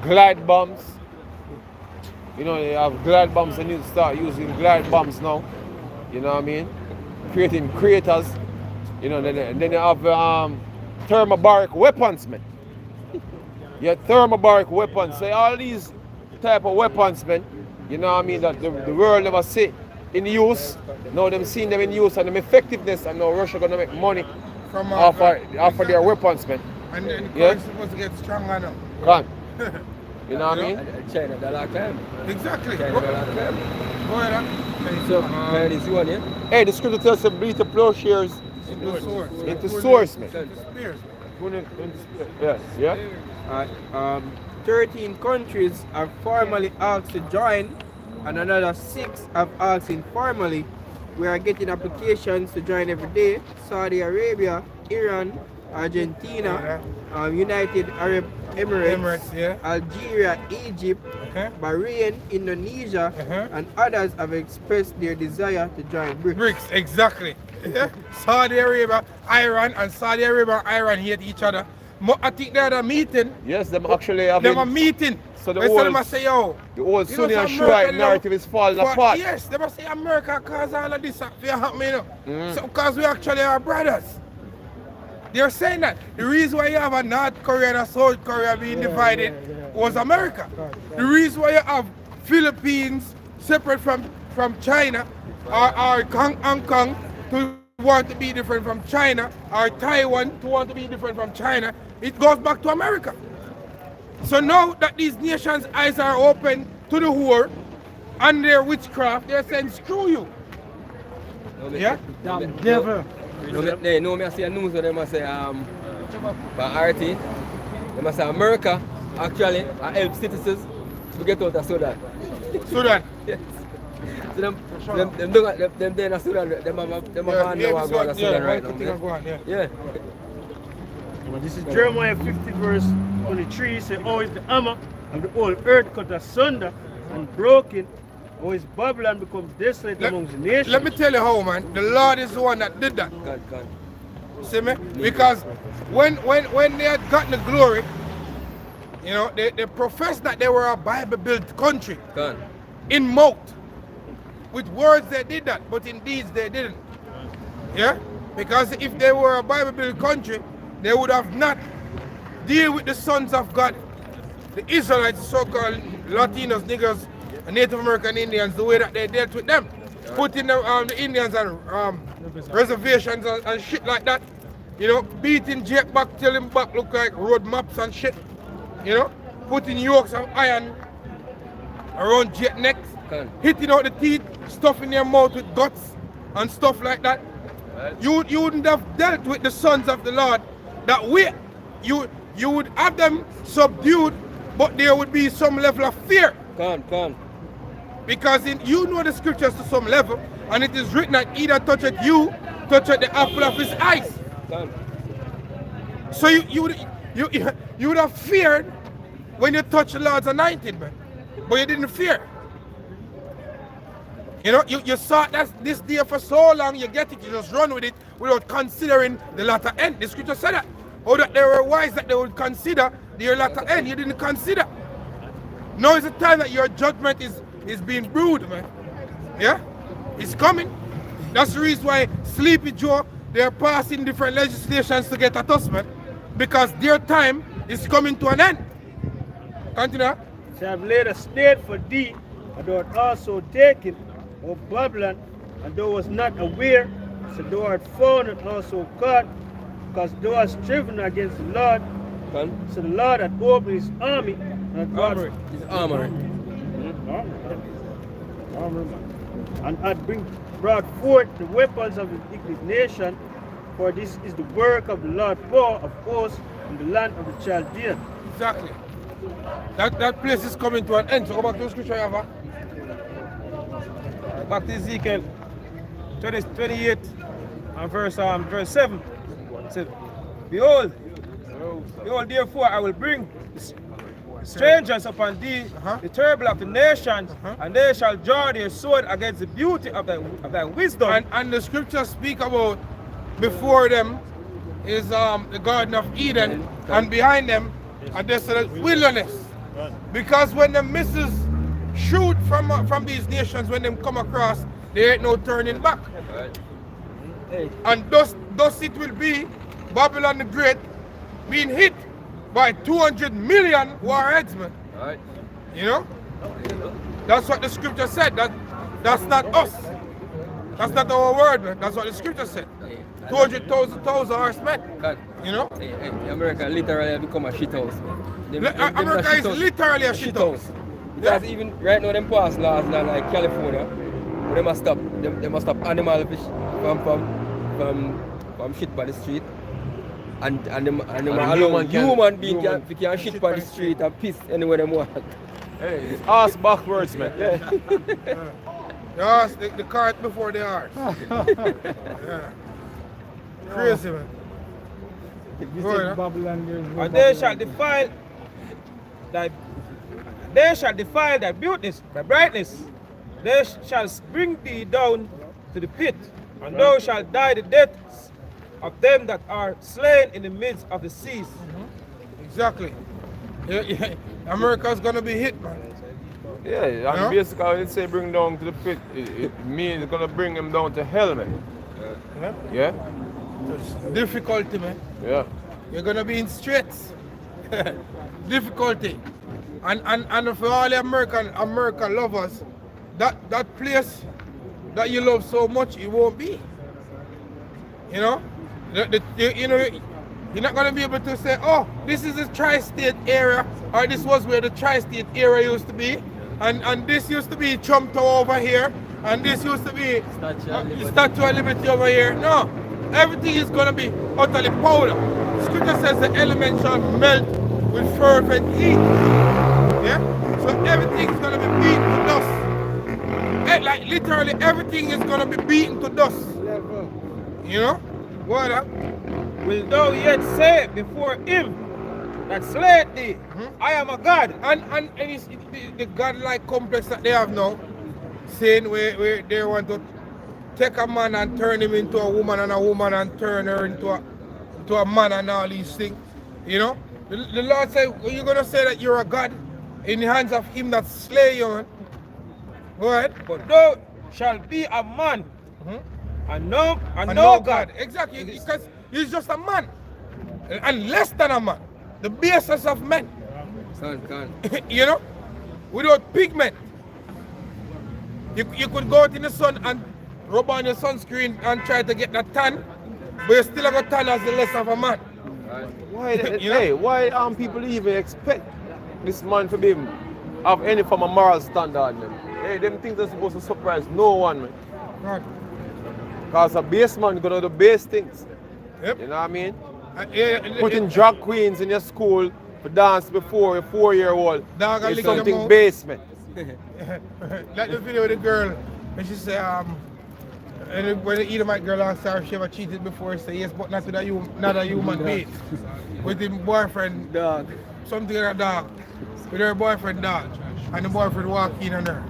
glide bombs. They have glide bombs, and you start using glide bombs now. Creating craters. Then they have thermobaric weapons, man. Yeah, thermobaric weapons. So all these type of weapons, man, that the world never see in use. Now them seeing them in use and them effectiveness, and now Russia gonna make money From off of their weapons, man. And then the Yeah. currency supposed to get stronger now. Come. You know what I mean? China dollar climb. Exactly. China Go dollar climb. ahead. So, man, is you on here? Hey, the scripture tells us to beat the plowshares Into source. into swords, man. Into spears. Yes, yeah. 13 countries have formally asked to join, and another 6 have asked informally. We are getting applications to join every day. Saudi Arabia, Iran, Argentina, United Arab Emirates, Yeah. Algeria, Egypt, Okay. Bahrain, Indonesia, and others have expressed their desire to join BRICS. BRICS, exactly. Saudi Arabia, Iran, and Saudi Arabia and Iran hate each other. I think they had a meeting. Yes, them actually have They were meeting. So the They whole- said, "Must say, yo, the old you know, Sunni and some American Shiite narrative is falling apart. Yes, they must say America cause all of this happening. So, because we actually are brothers. They're saying that the reason why you have a North Korea and a South Korea being divided was America. The reason why you have Philippines separate from China, or Hong Kong to want to be different from China, or Taiwan to want to be different from China, it goes back to America. So now that these nations' eyes are open to the whore and their witchcraft, they're saying, screw you. Yeah? Damn devil. No, me I see a news where they must say, by RT, they must say America actually help citizens to get out of Sudan. Sudan. Yes. So them there in Sudan, them have a go to Sudan right now. Yeah. Yeah. This is Jeremiah 50 verse 23. Say, "Oh, is the hammer of the whole earth cut asunder and broken? Oh, is Babylon becomes desolate amongst the nations?" Let me tell you how, man. The Lord is the one that did that. God. See me? Because when they had gotten the glory, they professed that they were a Bible-built country. God. In mouth. With words they did that, but in deeds they didn't. Yeah? Because if they were a Bible-built country, they would have not deal with the sons of God, the Israelites, so-called Latinos, niggers, and Native American Indians, the way that they dealt with them. Putting the Indians on reservations and shit like that. Beating Jake back till him back look like road maps and shit. Putting yokes of iron around Jake necks. Hitting out the teeth, stuffing their mouth with guts and stuff like that. You wouldn't have dealt with the sons of the Lord that way. You would have them subdued, but there would be some level of fear. Come. Because the scriptures to some level, and it is written that either toucheth you, toucheth the apple of his eyes. Come. So you would have feared when you touch the Lord's anointed, man. But you didn't fear. You saw this day for so long, you get it, you just run with it without considering the latter end. The scripture said that. Or that they were wise that they would consider their latter end. You didn't consider. Now is the time that your judgment is being brewed, man. Yeah? It's coming. That's the reason why Sleepy Joe, they're passing different legislations to get at us, man. Because their time is coming to an end. Continue. "Say, I've laid a state for thee, and thou art also taken, O Babylon, and thou was not aware, so thou art found and also caught, because thou hast striven against the Lord. Can So the Lord had opened his army and God his armory. and had brought forth the weapons of his indignation, for this is the work of the Lord power of hosts in the land of the Chaldeans. Exactly. That place is coming to an end. So go back to the scripture, Yava. Back to Ezekiel 28 and verse 7. It says, Behold, therefore I will bring strangers upon thee, the terrible of the nations, and they shall draw their sword against the beauty of thy wisdom. And the scriptures speak about before them is the Garden of Eden, and behind them a desolate wilderness. Because when the missiles shoot from these nations, when them come across, there ain't no turning back. And thus it will be Babylon the Great being hit by 200 million warheads, man. Right. You know? That's what the scripture said. That's not us. That's not our word, man. That's what the scripture said. 200,000 horsemen. You know? America literally have become a shit house. America is literally a shit house. Because even right now them pass laws now like California, but they must stop animal fish from shit by the street. And them allow human being can shit by the street and piss anywhere they want. Hey, it's ass backwards, man. Yes, the cart before the horse. Yeah. Crazy, man. And they shall defile thy beautiness, thy brightness. They shall bring thee down to the pit, and thou shalt die the deaths of them that are slain in the midst of the seas. Exactly. America's gonna be hit, man. Yeah, and basically when it say bring down to the pit, it means it's gonna bring them down to hell, man. Yeah? It's difficulty, man. Yeah. You're gonna be in straits. Difficulty. And for all the American lovers, that place that you love so much, it won't be. You know? You're not gonna be able to say, oh, this is the tri-state area, or this was where the tri-state area used to be, and this used to be Trump Tower over here, and this used to be Statue of Liberty over here. No, everything is gonna be utterly powder. Scripture says the elements shall melt with fervent heat. Yeah? So everything is gonna be beaten to dust. Like literally everything is gonna be beaten to dust. You know? What up? Will thou yet say before him that slayed thee, I am a God? And it's the godlike complex that they have now, saying where they want to take a man and turn him into a woman, and a woman and turn her into a man, and all these things. You know? The Lord said, you're going to say that you're a God in the hands of him that slay you, man. Go ahead. But thou shalt be a man, and no God. Exactly, because he's just a man, and less than a man, the basest of men. You know, without pigment. You could go out in the sun and rub on your sunscreen and try to get that tan, but you still have a tan as the less of a man. Why people even expect this man to be have any form of moral standard, man? Hey, them things are supposed to surprise no one, man. Right. Because a base man gonna do base things. Yep. You know what I mean? Yeah, Putting drag queens in your school to dance before a 4-year-old Dog, I is lick your something mouth. basement. Like the video with the girl, and she said, and when the Edomite girl asked her if she ever cheated before, she said yes, but not a human being. With the boyfriend, Dog. something like a dog. With her boyfriend dog. And the boyfriend walked in on her.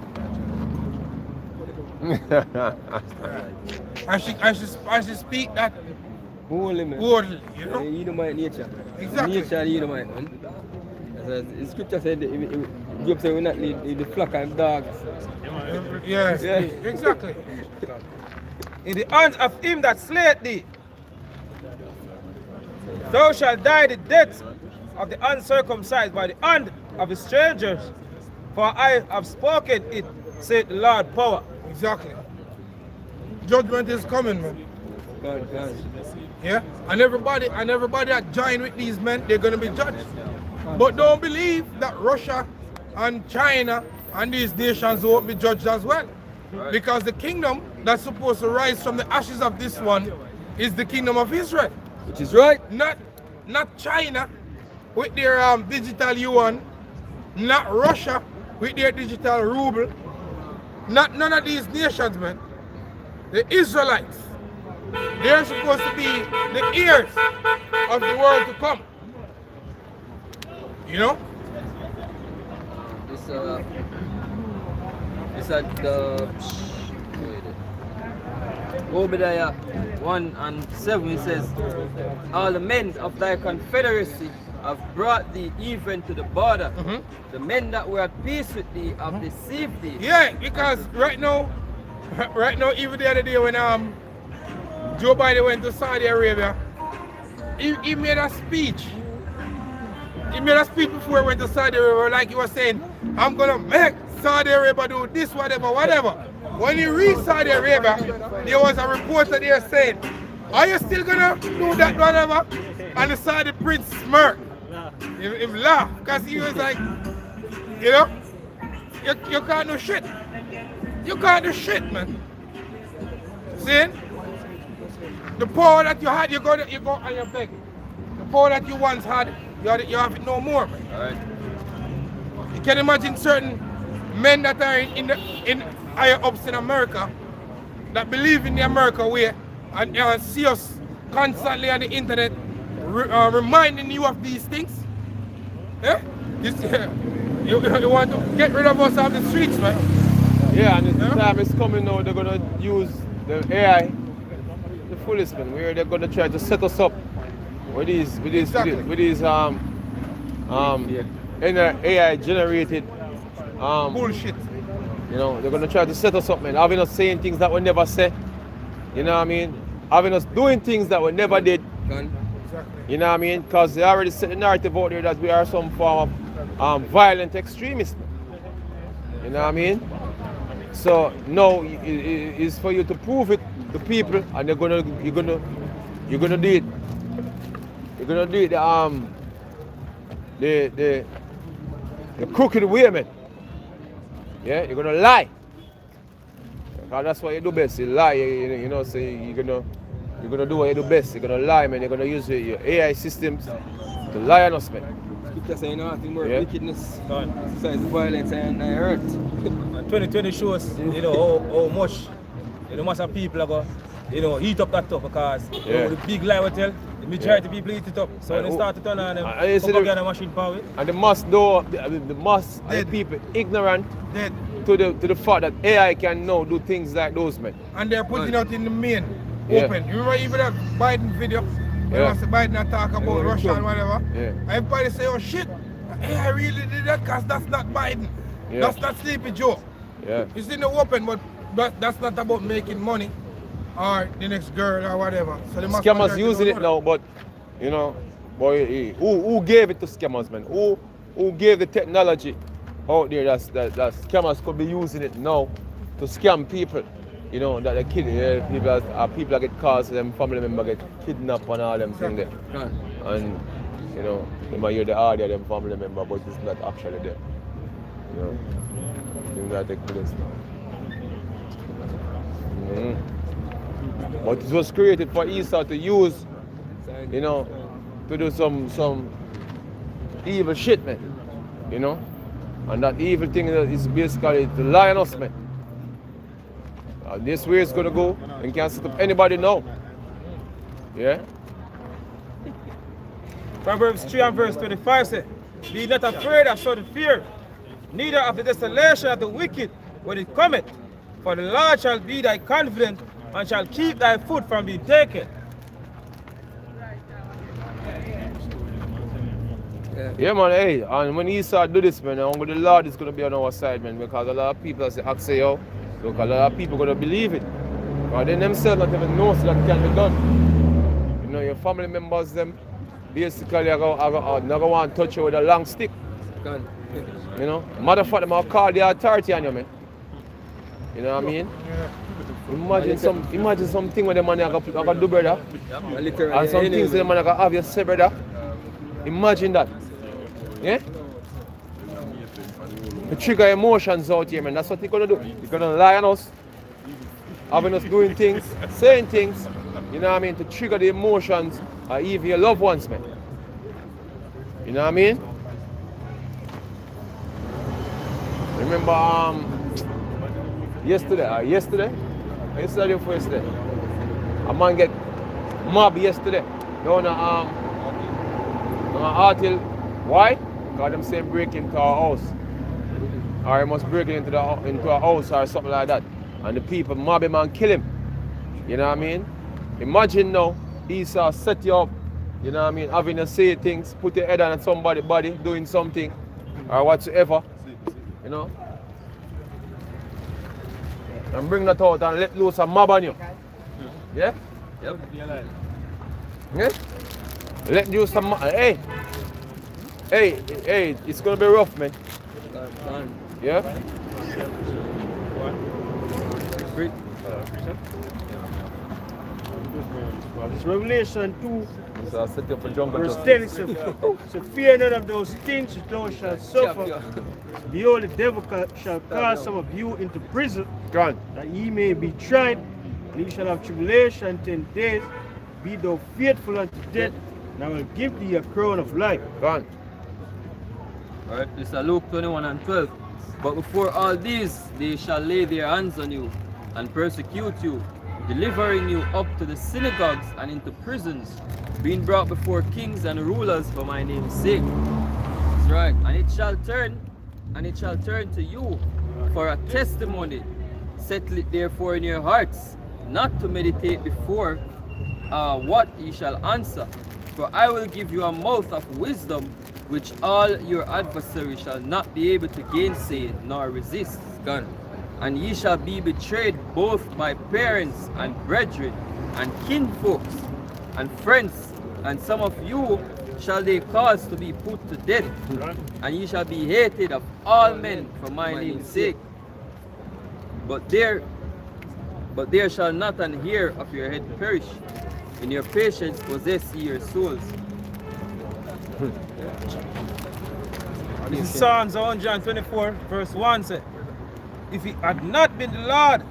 and she speak that Holy man. boldly, you know? Edomite nature. Exactly. Nature of Edomite, man. As the scripture said, Job said, we not lead the flock and dogs. Yes, exactly. In the hands of him that slayed thee, thou shalt die the death of the uncircumcised by the hand of the strangers, for I have spoken it, said the Lord power. Exactly. Judgment is coming, man. God. Yeah, and everybody that join with these men, they're gonna be judged. But don't believe that Russia and China and these nations won't be judged as well. Because the kingdom that's supposed to rise from the ashes of this one is the kingdom of Israel. Which is right. Not China with their digital yuan, not Russia with their digital ruble, not none of these nations, man. The Israelites, they're supposed to be the heirs of the world to come. You know? It's at the Obadiah 1:7. It says, all the men of thy confederacy have brought thee even to the border. The men that were at peace with thee have deceived thee. Yeah, because right now, even the other day when Joe Biden went to Saudi Arabia, he made a speech. He made a speech before he went to Saudi Arabia, like he was saying, I'm gonna make Saudi Arabia do this, whatever. When he reached Saudi Arabia, there was a reporter there saying, are you still gonna do that, whatever? And the Saudi prince smirked. He laughed, because he was like, you know, you can't do shit. You can't do shit, man. See? The power that you had, you go on your beg. The power that you once had, you have it no more, man. All right. You can imagine certain men that are in higher ups in America that believe in the America way and see us constantly on the internet reminding you of these things. Yeah? You want to get rid of us off the streets, man. Yeah, and the time is coming now, they're going to use the AI, the fullest, man, where they're going to try to set us up with these AI generated bullshit. You know, they're going to try to set us up, man, having us saying things that we never say. You know what I mean? Having us doing things that we never did. You know what I mean? Because they already set the narrative out there that we are some form of violent extremists. You know what I mean? So now it's for you to prove it to people, and you're gonna do it. You're gonna do it the crooked way, man. Yeah, you're gonna lie. Because that's what you do best. You lie. You know, so you're gonna do what you do best. You're gonna lie, man. You're gonna use your AI systems to lie on us, man. Because I know nothing more wickedness besides violence and hurt. 2020 shows, you know, how much, you know, most of people are going, you know, eat up that stuff because you know, the big lie will tell, the majority of people eat it up. So when they start to turn on them, come again the machine power. And the people ignorant to the fact that AI can now do things like those, man. And they're putting out in the main open. You remember even that Biden video? When Biden talk about Russia and whatever. Everybody say, oh shit, AI really did that because that's not Biden. That's not Sleepy Joe. It's in the open, but that's not about making money or the next girl or whatever. So the scammers using it now, but you know, boy, who gave it to scammers, man? Who gave the technology out there that scammers could be using it now to scam people? You know, that people get calls, them family members get kidnapped and all them things there. And you know, they might hear the audio them family member, but it's not actually there. You know, things that take place now. But it was created for Esau to use, you know, to do some evil shit, man. You know? And that evil thing is basically to lie on us, man. This way it's gonna go and can't set up anybody now. Yeah? Proverbs 3 and verse 25 says, be not afraid of sudden fear, neither of the desolation of the wicked when it cometh. For the Lord shall be thy confidence and shall keep thy foot from being taken. Yeah, man, hey, and when Esau do this, man, the Lord is going to be on our side, man, because a lot of people say, yo, look, a lot of people are going to believe it. But they themselves not even know so that can be done. You know, your family members, them, basically, are going to want to touch you with a long stick. You know, matter of fact, them will call the authority on you, man. You know what I mean? Imagine something where the man I got do, brother. Literally, And some things the man I have you say, brother. Imagine that. Yeah? To trigger emotions out here, man. That's what they're gonna do. They're gonna lie on us, having us doing things, saying things, you know what I mean, to trigger the emotions of even your loved ones, man. You know what I mean? Remember yesterday, a man get mobbed yesterday down Artil. Why? Because them saying break into our house. Or he must break into a house or something like that. And the people mob him and kill him. You know what I mean? Imagine now, Esau set you up, you know what I mean, having to say things, put your head on somebody's body, doing something, or whatsoever. You know? And bring that out and let loose a mob on you. Yeah? Yep. Yeah? Let loose some mob. Hey, it's gonna be rough, man. Yeah? Great. It's Revelation 2, So I set you up for jungle. verse 10. It says, so fear none of those things which thou shalt suffer. Behold, the devil shall cast some of you into prison, Gone. that ye may be tried, and ye shall have tribulation 10 days. Be thou faithful unto death, and I will give thee a crown of life. Gone. Alright, this is Luke 21 and 12. But before all these, they shall lay their hands on you and persecute you, delivering you up to the synagogues and into prisons, being brought before kings and rulers for my name's sake. That's right. And it shall turn to you for a testimony. Settle it therefore in your hearts, not to meditate before what ye shall answer. For I will give you a mouth of wisdom, which all your adversaries shall not be able to gainsay nor resist. Gone. And ye shall be betrayed both by parents and brethren and kinfolks and friends, and some of you shall they cause to be put to death, and ye shall be hated of all men for my name's sake. But there shall not an hair of your head perish. In your patience possess ye your souls. This is Psalms 124, verse 1 says, if it had not been the Lord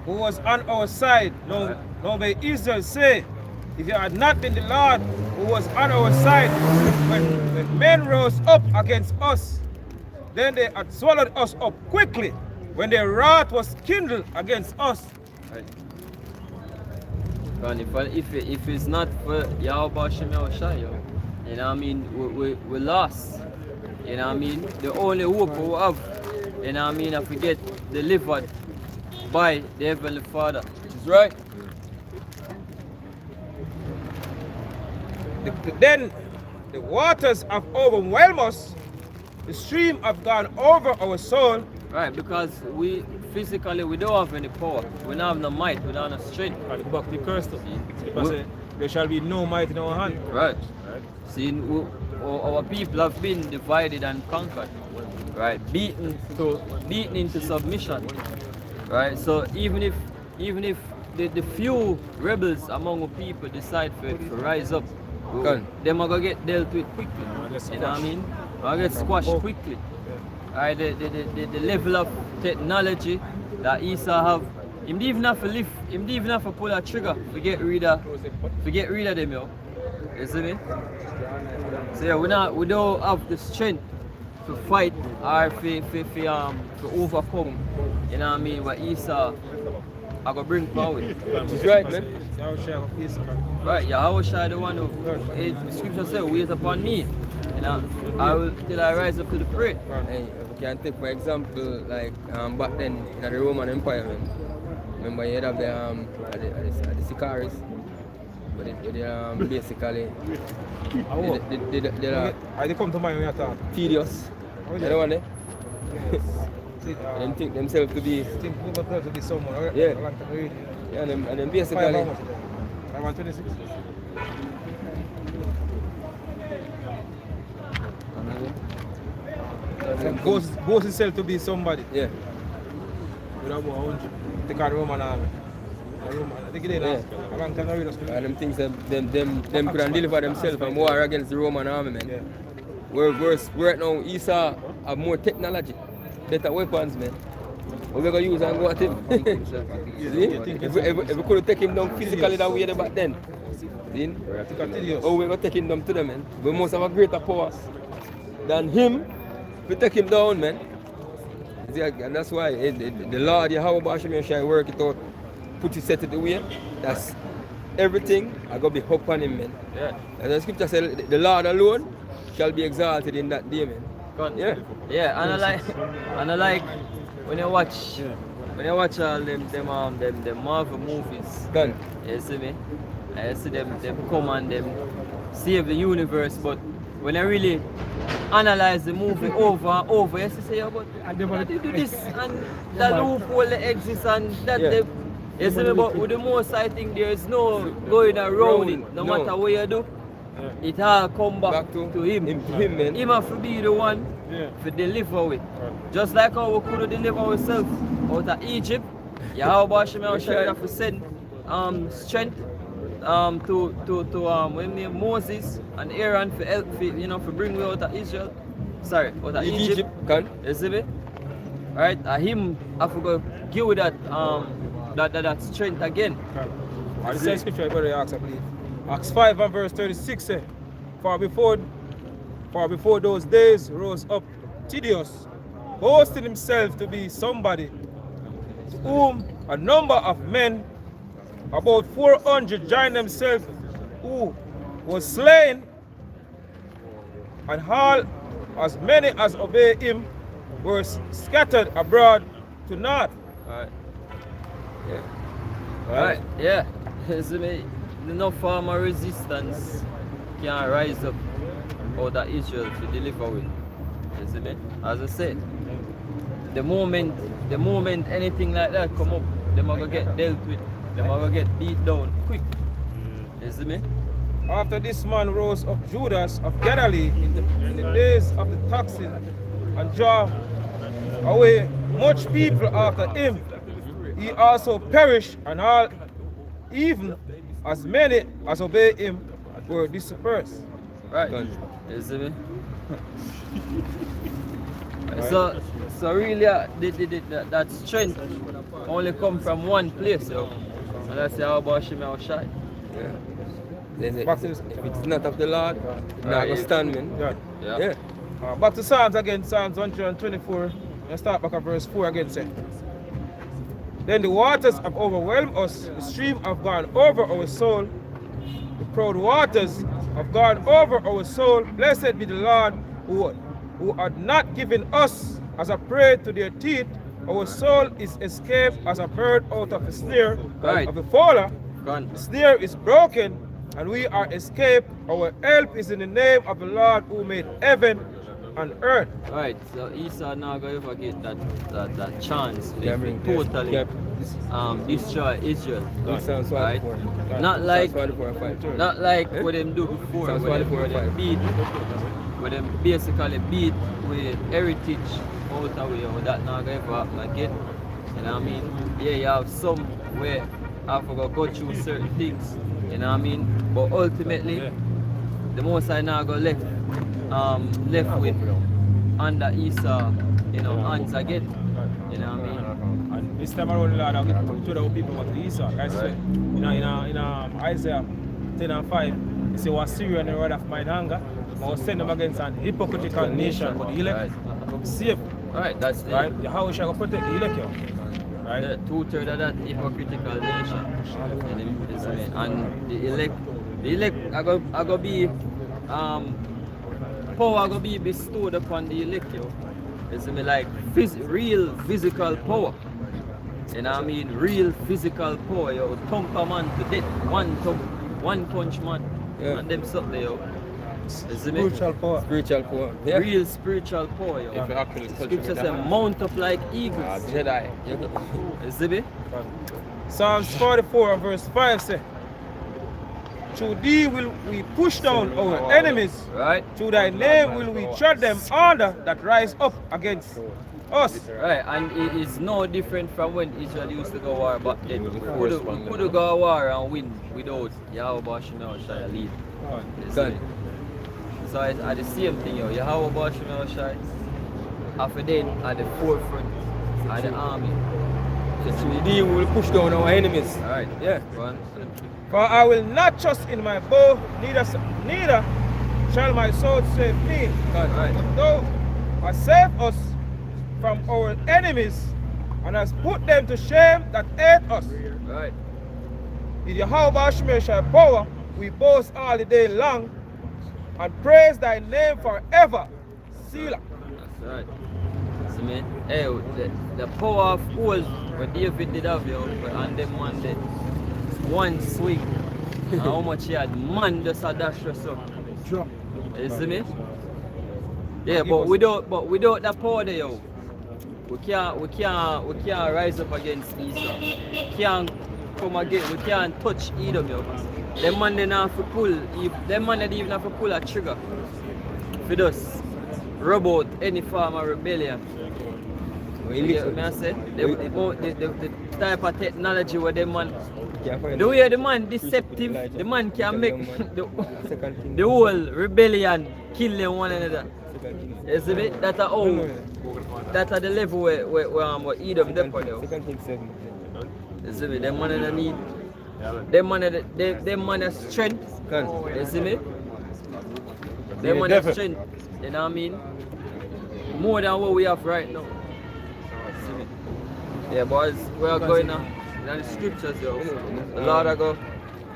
who was on our side, now may Israel say, if it had not been the Lord who was on our side, when men rose up against us, then they had swallowed us up quickly, when their wrath was kindled against us. Right. And if it's not for Yahweh Shem Yahushua, you know what I mean, we lost. You know what I mean? The only hope we have, you know what I mean, if we get delivered by the Heavenly Father. Which is right. Then the waters have overwhelmed us, the stream have gone over our soul. Right, because we physically we don't have any power. We don't have no might, we don't have no strength. And back to curse us. Because there shall be no might in our hand. Right. See, our people have been divided and conquered. Right, beaten into submission. Right, so even if the few rebels among our people decide to rise up, them are gonna get dealt with quickly. You know what I mean? Gonna get squashed quickly. Right, the level of technology that Esau have, him even have to lift, him even have to pull a trigger to get rid of them, yo. You see me? So yeah, we don't have the strength to fight or to overcome, you know what I mean, what Esau I go bring power. It's right, man. Right, Yahushua the one who the scripture says, wait upon me. You know, I will till I rise up to the plate. Hey, we can take for example like back then in the Roman Empire, man. Remember you had the Sicaris, but basically I come to mind when you talk. tedious. You know what? Them think themselves to be someone. Yeah. Yeah, and then basically 526. Boast himself to be somebody. yeah. With about 100. Take out Roman army. I think it is a long time I read us. And them things them couldn't deliver themselves from war against the Roman army, man. Yeah. We're right now, Esau have more technology, better weapons, man. What we gonna use and go at him? See? If we could take him down physically that way back then. See? Oh, we're gonna take him down to them, man. We must have a greater power than him. We take him down, man. See, and that's why the Lord Yahweh Basham Yoshai work it out, put it set it away. That's everything I gotta be hooked on him, man. Yeah. And the scripture says the Lord alone shall be exalted in that day, man. Yeah. Yeah, and I like when you watch all them Marvel movies. Done. You see me? I see them come and them save the universe, but when I really analyze the movie over and over, you say, yeah, but how do you do this and that loophole that exists and that Yeah. you see me? But with the most I think there is no going around it, no matter what you do. It all come back to him. Him, man. Him have to be the one to deliver with. Just like how we could have delivered ourselves out of Egypt, Yahweh Hashem Yoshai have to send strength to Moses and Aaron for help for bring we out of Israel. Sorry, out of Egypt. You see me? Right? Him have to go give that that strength again. The same scripture I better ask, I believe. Acts 5 and verse 36 say, far before those days rose up Tidius, boasting himself to be somebody, to whom a number of men, about 400, joined themselves, who was slain, and all as many as obeyed him were scattered abroad to naught. Alright. Yeah. Alright, yeah. You see me? No form of resistance can rise up out of Israel to deliver with. You see me? As I said, the moment anything like that come up, them are gonna get dealt with. Them are gonna get beat down quick. You see me? After this man rose up Judas of Galilee in the days of the taxing and draw away much people after him, he also perished, and all, even as many as obeyed him, were dispersed. Right. You see me? So really, that strength only come from one place, and that's how about Hashem Yoshai. Yeah. If it's not of the Lord, it's not gonna stand, man. Yeah. Back to Psalms again, Psalms 124. Let's start back at verse 4 again. Say, then the waters have overwhelmed us, the stream have gone over our soul. The proud waters have gone over our soul. Blessed be the Lord who had not given us as a prey to their teeth. Our soul is escaped as a bird out of the snare of the faller. The snare is broken, and we are escaped. Our help is in the name of the Lord who made heaven and earth. Right, so Esau not going to get that chance to totally destroy Israel. Right? Not like what them do before, where them basically beat with heritage out of way, or that not going to happen again. You know what I mean? Yeah, you have some where I forgot go through certain things, you know what I mean? But ultimately, the most I now go left with under Esau, hands again. You know what I mean? And this time around, Lord, I'll get to the people what Esau. Guys, in Isaiah 10 and 5, it says, was Syria and the rod of mine anger, I will send them against an hypocritical nation, but the elect will be saved. Right, that's the right. How shall I protect the elect? Right? The 2/3 of that hypocritical nation. And the elect are going to be power going to be bestowed upon the elect, It's like real physical power. You know what I mean? Real physical power, Thump a man to death, one punch man, and them stuff there, Spiritual power. Spiritual power. Yeah. Real spiritual power, Scripture says mount up like eagles. Jedi. You see me? Psalms 44 and verse 5 says, through thee will we push down our enemies. Right. Through thy name will we tread them under that rise up against us. Right, and it is no different from when Israel used to go war back then. We first one, could go war and win without Yahweh Shemel Shai lead. You see me? So it's the same thing, yo. Yahweh Shemel Shai, after then, at the forefront of the army. So we will push down our enemies. Alright, Yeah. one. For I will not trust in my bow, neither shall my sword save me. Alright. But thou hast saved us from our enemies, and has put them to shame that hate us. Right. In Yahweh Shemel power, we boast all the day long, and praise thy name forever. Selah. That's right. See me? Hey, the power of old, what David did have, yo, and them one day, one swing, and how much he had, man just a dash us up. Drop. You see me? Yeah, but without that power there, yo, we can't rise up against Esau. We can't come again, we can't touch Edom, yo. Them man they not have to pull, them man they even have to pull a trigger. For us, rub out any form of rebellion. You get what I say? The type of technology where them man, the way the man deceptive, the man can make the whole rebellion kill them one another. You see me? That's the level where Edom them for now. You see me? Them man they need, them man they strength. You see me? Them man they strength. You know what I mean? More than what we have right now. Yeah, boys, we are going now. In the scriptures, yo, the Lord are going to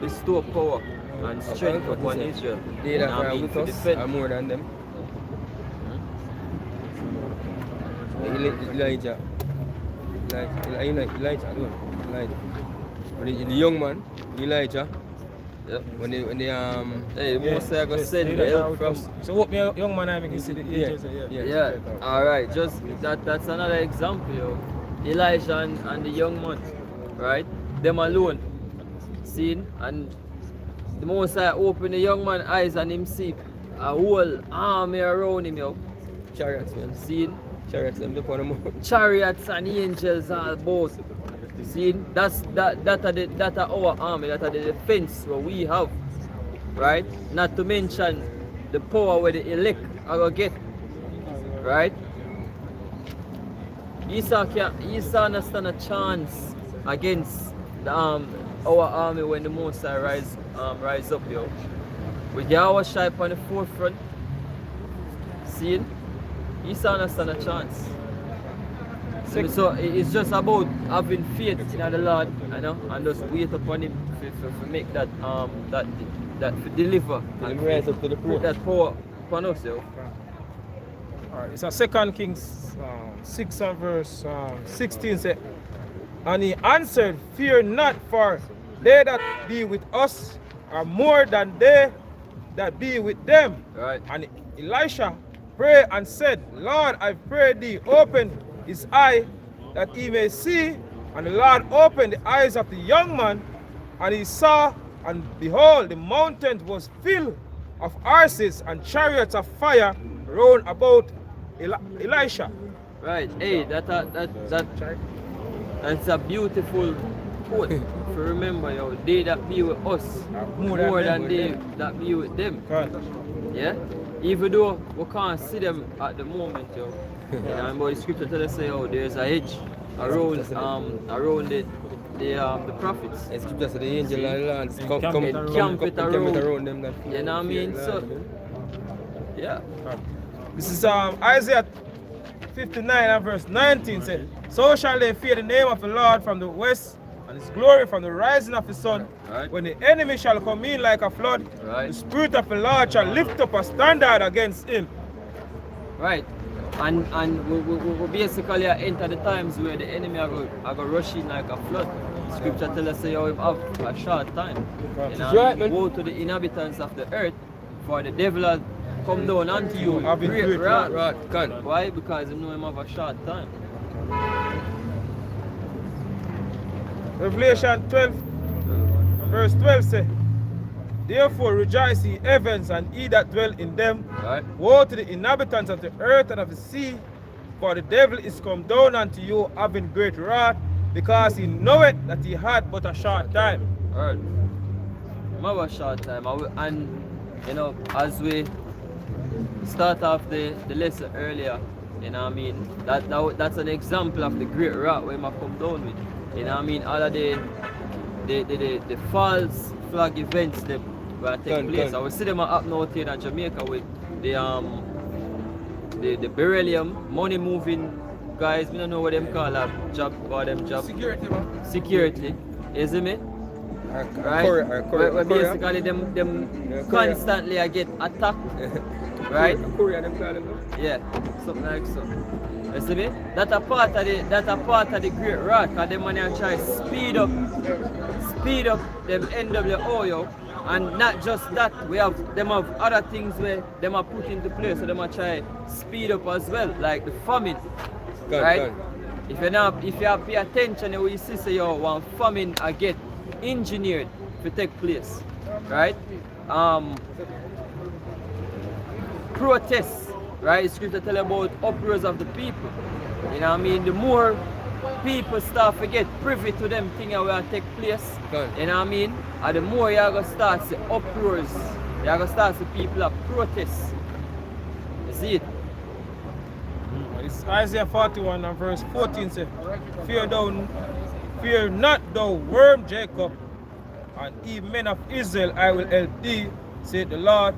bestow power and strength upon Israel. They that are with us are more than them. Elijah alone. The young man, Elijah. Yep. When they Hey, most are going to send the help from. So what me young man I make you see the angels here. Yeah, alright, just that's another example, yo. Elijah and the young man, right? Them alone, seen, and the most I open the young man's eyes and him see a whole army around him, yo. chariots, man. Seen? Chariots, them up on the mountain. Chariots and angels all both. See, that are our army, that are the defense what we have, right? Not to mention the power where the elect are gonna get, right? Esau not stand a chance against the, our army when the Most High rise up, yo. With Yahweh Shai on the forefront, seeing, Esau not stand a chance. So it's just about having faith in the Lord, you know, and just wait upon Him to make that to deliver and rise up to the put that power upon us, yo. Alright, it's a 2 Kings 6 and verse 16 say, and he answered, fear not, for they that be with us are more than they that be with them. Right. And Elisha prayed and said, Lord, I pray thee, open his eye that he may see. And the Lord opened the eyes of the young man, and he saw, and behold, the mountain was filled of horses and chariots of fire round about Elisha. Right. Hey, that's a beautiful quote to remember, yo. They that be with us more than they that be with them. Right. Yeah. Even though we can't see them at the moment, yo. And but the scripture tells us, oh, there's a hedge around the prophets. It's just the angel and the Lord Camp it around them. That you know what I mean? So, yeah. This is Isaiah 59 and verse 19 said, so shall they fear the name of the Lord from the west, and his glory from the rising of the sun. Right. When the enemy shall come in like a flood, Right. the spirit of the Lord shall lift up a standard against him. Right. And we basically enter the times where the enemy are going to rush in like a flood. Scripture tells us say, we have a short time. You know, right, man. go to the inhabitants of the earth, for the devil has come down unto you. Have been Great great wrath. Can. Why? Because you know him have a short time. Revelation 12 verse 12 say, therefore rejoice ye heavens, and ye that dwell in them. Right? Woe to the inhabitants of the earth and of the sea, For the devil is come down unto you having great wrath, because he knoweth that he had but a short time. Alright. Remember short time. And you know, as we start off the lesson earlier, you know what I mean, that's an example of the great wrath where I come down with. You know what I mean? All of the false flag events that will take place. I will see them up north here in Jamaica with the beryllium, money moving guys, we don't know what them call that job, Security, man. Security, you see me? Right? Where basically them constantly I get attacked. Right? Yeah, something like so. You see me? That's a part of the great wrath, because them money try to speed up them NWO, yo. And not just that, them have other things where them are put into place, so them are try speed up as well, like the famine. Right? If you pay attention, you will see say yo, one famine I get engineered to take place. Right? Protests, right? Scripture tell about uproars of the people. You know what I mean? The more people start to get privy to them things that will take place, you know what I mean? And the more you're going to start to uproars, you're going to start to people that protest. You see it? It's Isaiah 41 and verse 14 says, Fear not thou worm Jacob, and ye men of Israel, I will help thee, said the Lord,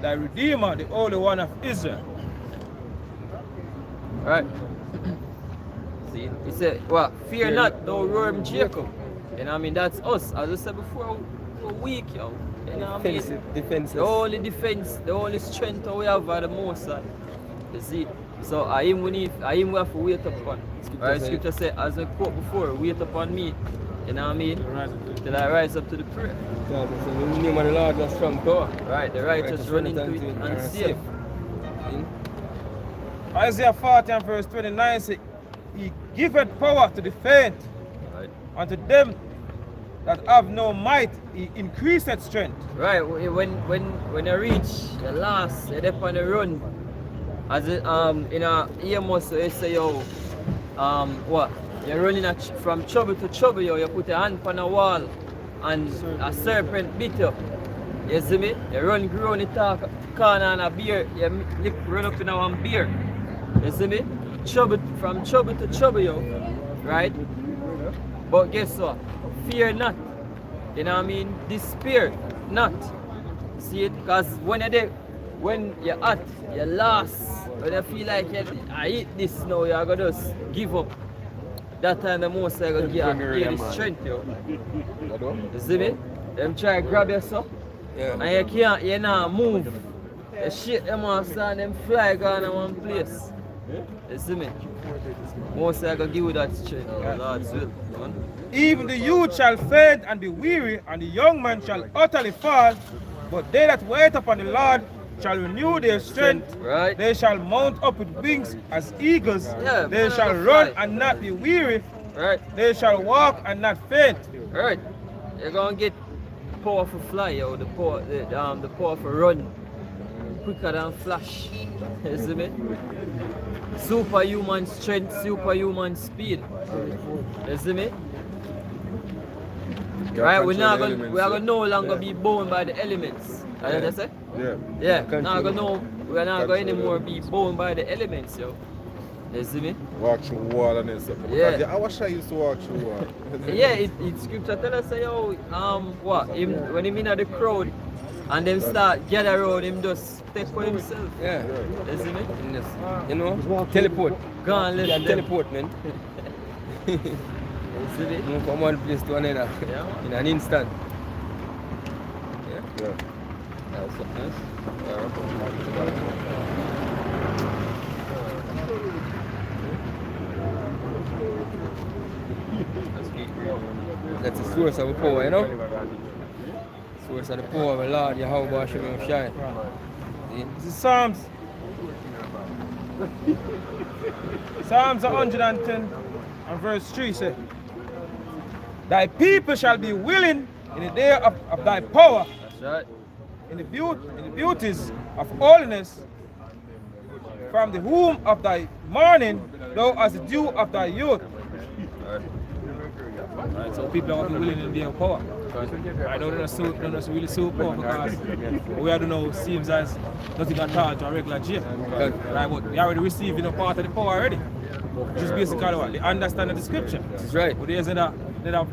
thy Redeemer, the Holy One of Israel. Right. See, he said, well, fear not thou worm Jacob. You know what I mean? That's us. As I said before, we're weak, yo. You know what I mean? Defensive. The only defense, the only strength that we have are the Most High. You see? So I am we have to wait upon. Right? Scripture says, as I quote before, wait upon me. You know what I mean? Till I rise up to the prayer. The name of the Lord is a strong tower. Right, the righteous run into it and safe. Isaiah 40 and verse 29 says, He giveth power to the faint, Right. and to them that have no might, He increaseth strength. Right, when you reach the last, you're up on the run. As it, in a Amos, you say, yo, what? You're running from trouble to trouble, yo. You put your hand on a wall and a serpent bit you. You see me? You run grown, you talk corner and a beer, you run up in a one beer. You see me? From trouble to trouble, yo. Right? But guess what? Fear not. You know what I mean? Despair not. See it? Because when you're hot, you're lost, when you feel like I eat this now, you're going to just give up. That time the most I going to give you the strength, yo. You see me? Them try to grab yourself, and you not move. You shit them off, and them fly gone in one place. You see me? Most I going to give you that strength, Lord's will. Man. Even the youth shall faint and be weary, and the young man shall utterly fall. But they that wait upon the Lord shall renew their strength. Right. They shall mount up with wings as eagles. Yeah, they shall run and not be weary. Right. They shall walk and not faint. Right. You're gonna get power for fly, yo. The power for run quicker than flash. You see me? Superhuman strength, superhuman speed. You see me? Right, we are gonna no longer be bound by the elements. You know what I say? Yeah. Yeah. We're not gonna anymore be bound by the elements, yo. You see me? Walk through wall and stuff. Yeah. I wish I used to walk through wall. Yeah, it scripture tell us, yo, when him in the crowd and them start gather around, him just take for himself. Yeah. You see me? Yes. You know, teleport. Go and let them. Teleport, man. You see me? Move from one place to another in an instant. Yeah. That's what it is. That's the source of the power, you know? Source of the power of the Lord, Yahweh Hashem Shai. This is Psalms 110 and verse 3 say, Thy people shall be willing in the day of thy power. That's right. In the beauties of holiness, from the womb of thy morning, thou as the dew of thy youth. Right, so people are willing in their power. I know they're not really so poor because we don't know seems as nothing at all to a regular gym. Right, but they already receiving a part of the power already. Which is basically what they understand the scripture. That's right. But there's a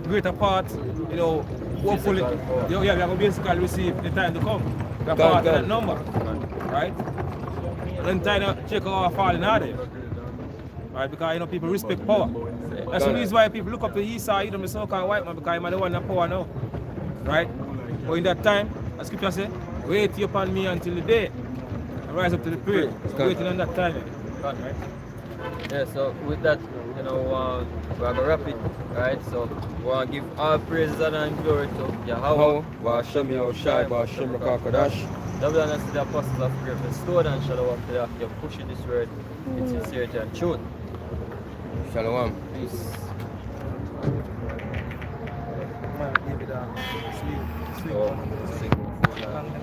greater part, you know, hopefully we are going to basically receive the time to come. We're part of that number. Right? And then time to check our falling out there. Right, because you know people respect power. That's the reason why people look up to Esau, even the so-called white man, because he's the one that power now. Right? But in that time, as scripture says, wait upon me until the day. And rise up to the prayer. So waiting on that time. Right? Yeah, so with that, you know, we're gonna wrap it, right? So we want to give all praises and glory to Yahweh, Ba'ashem Yahushai, Ba'ashem Rakakadash. double honors to the apostles of great restored and shalom to the pushing this word in sincerity and truth. Shalom. Peace. Man, give it a sleep. Oh,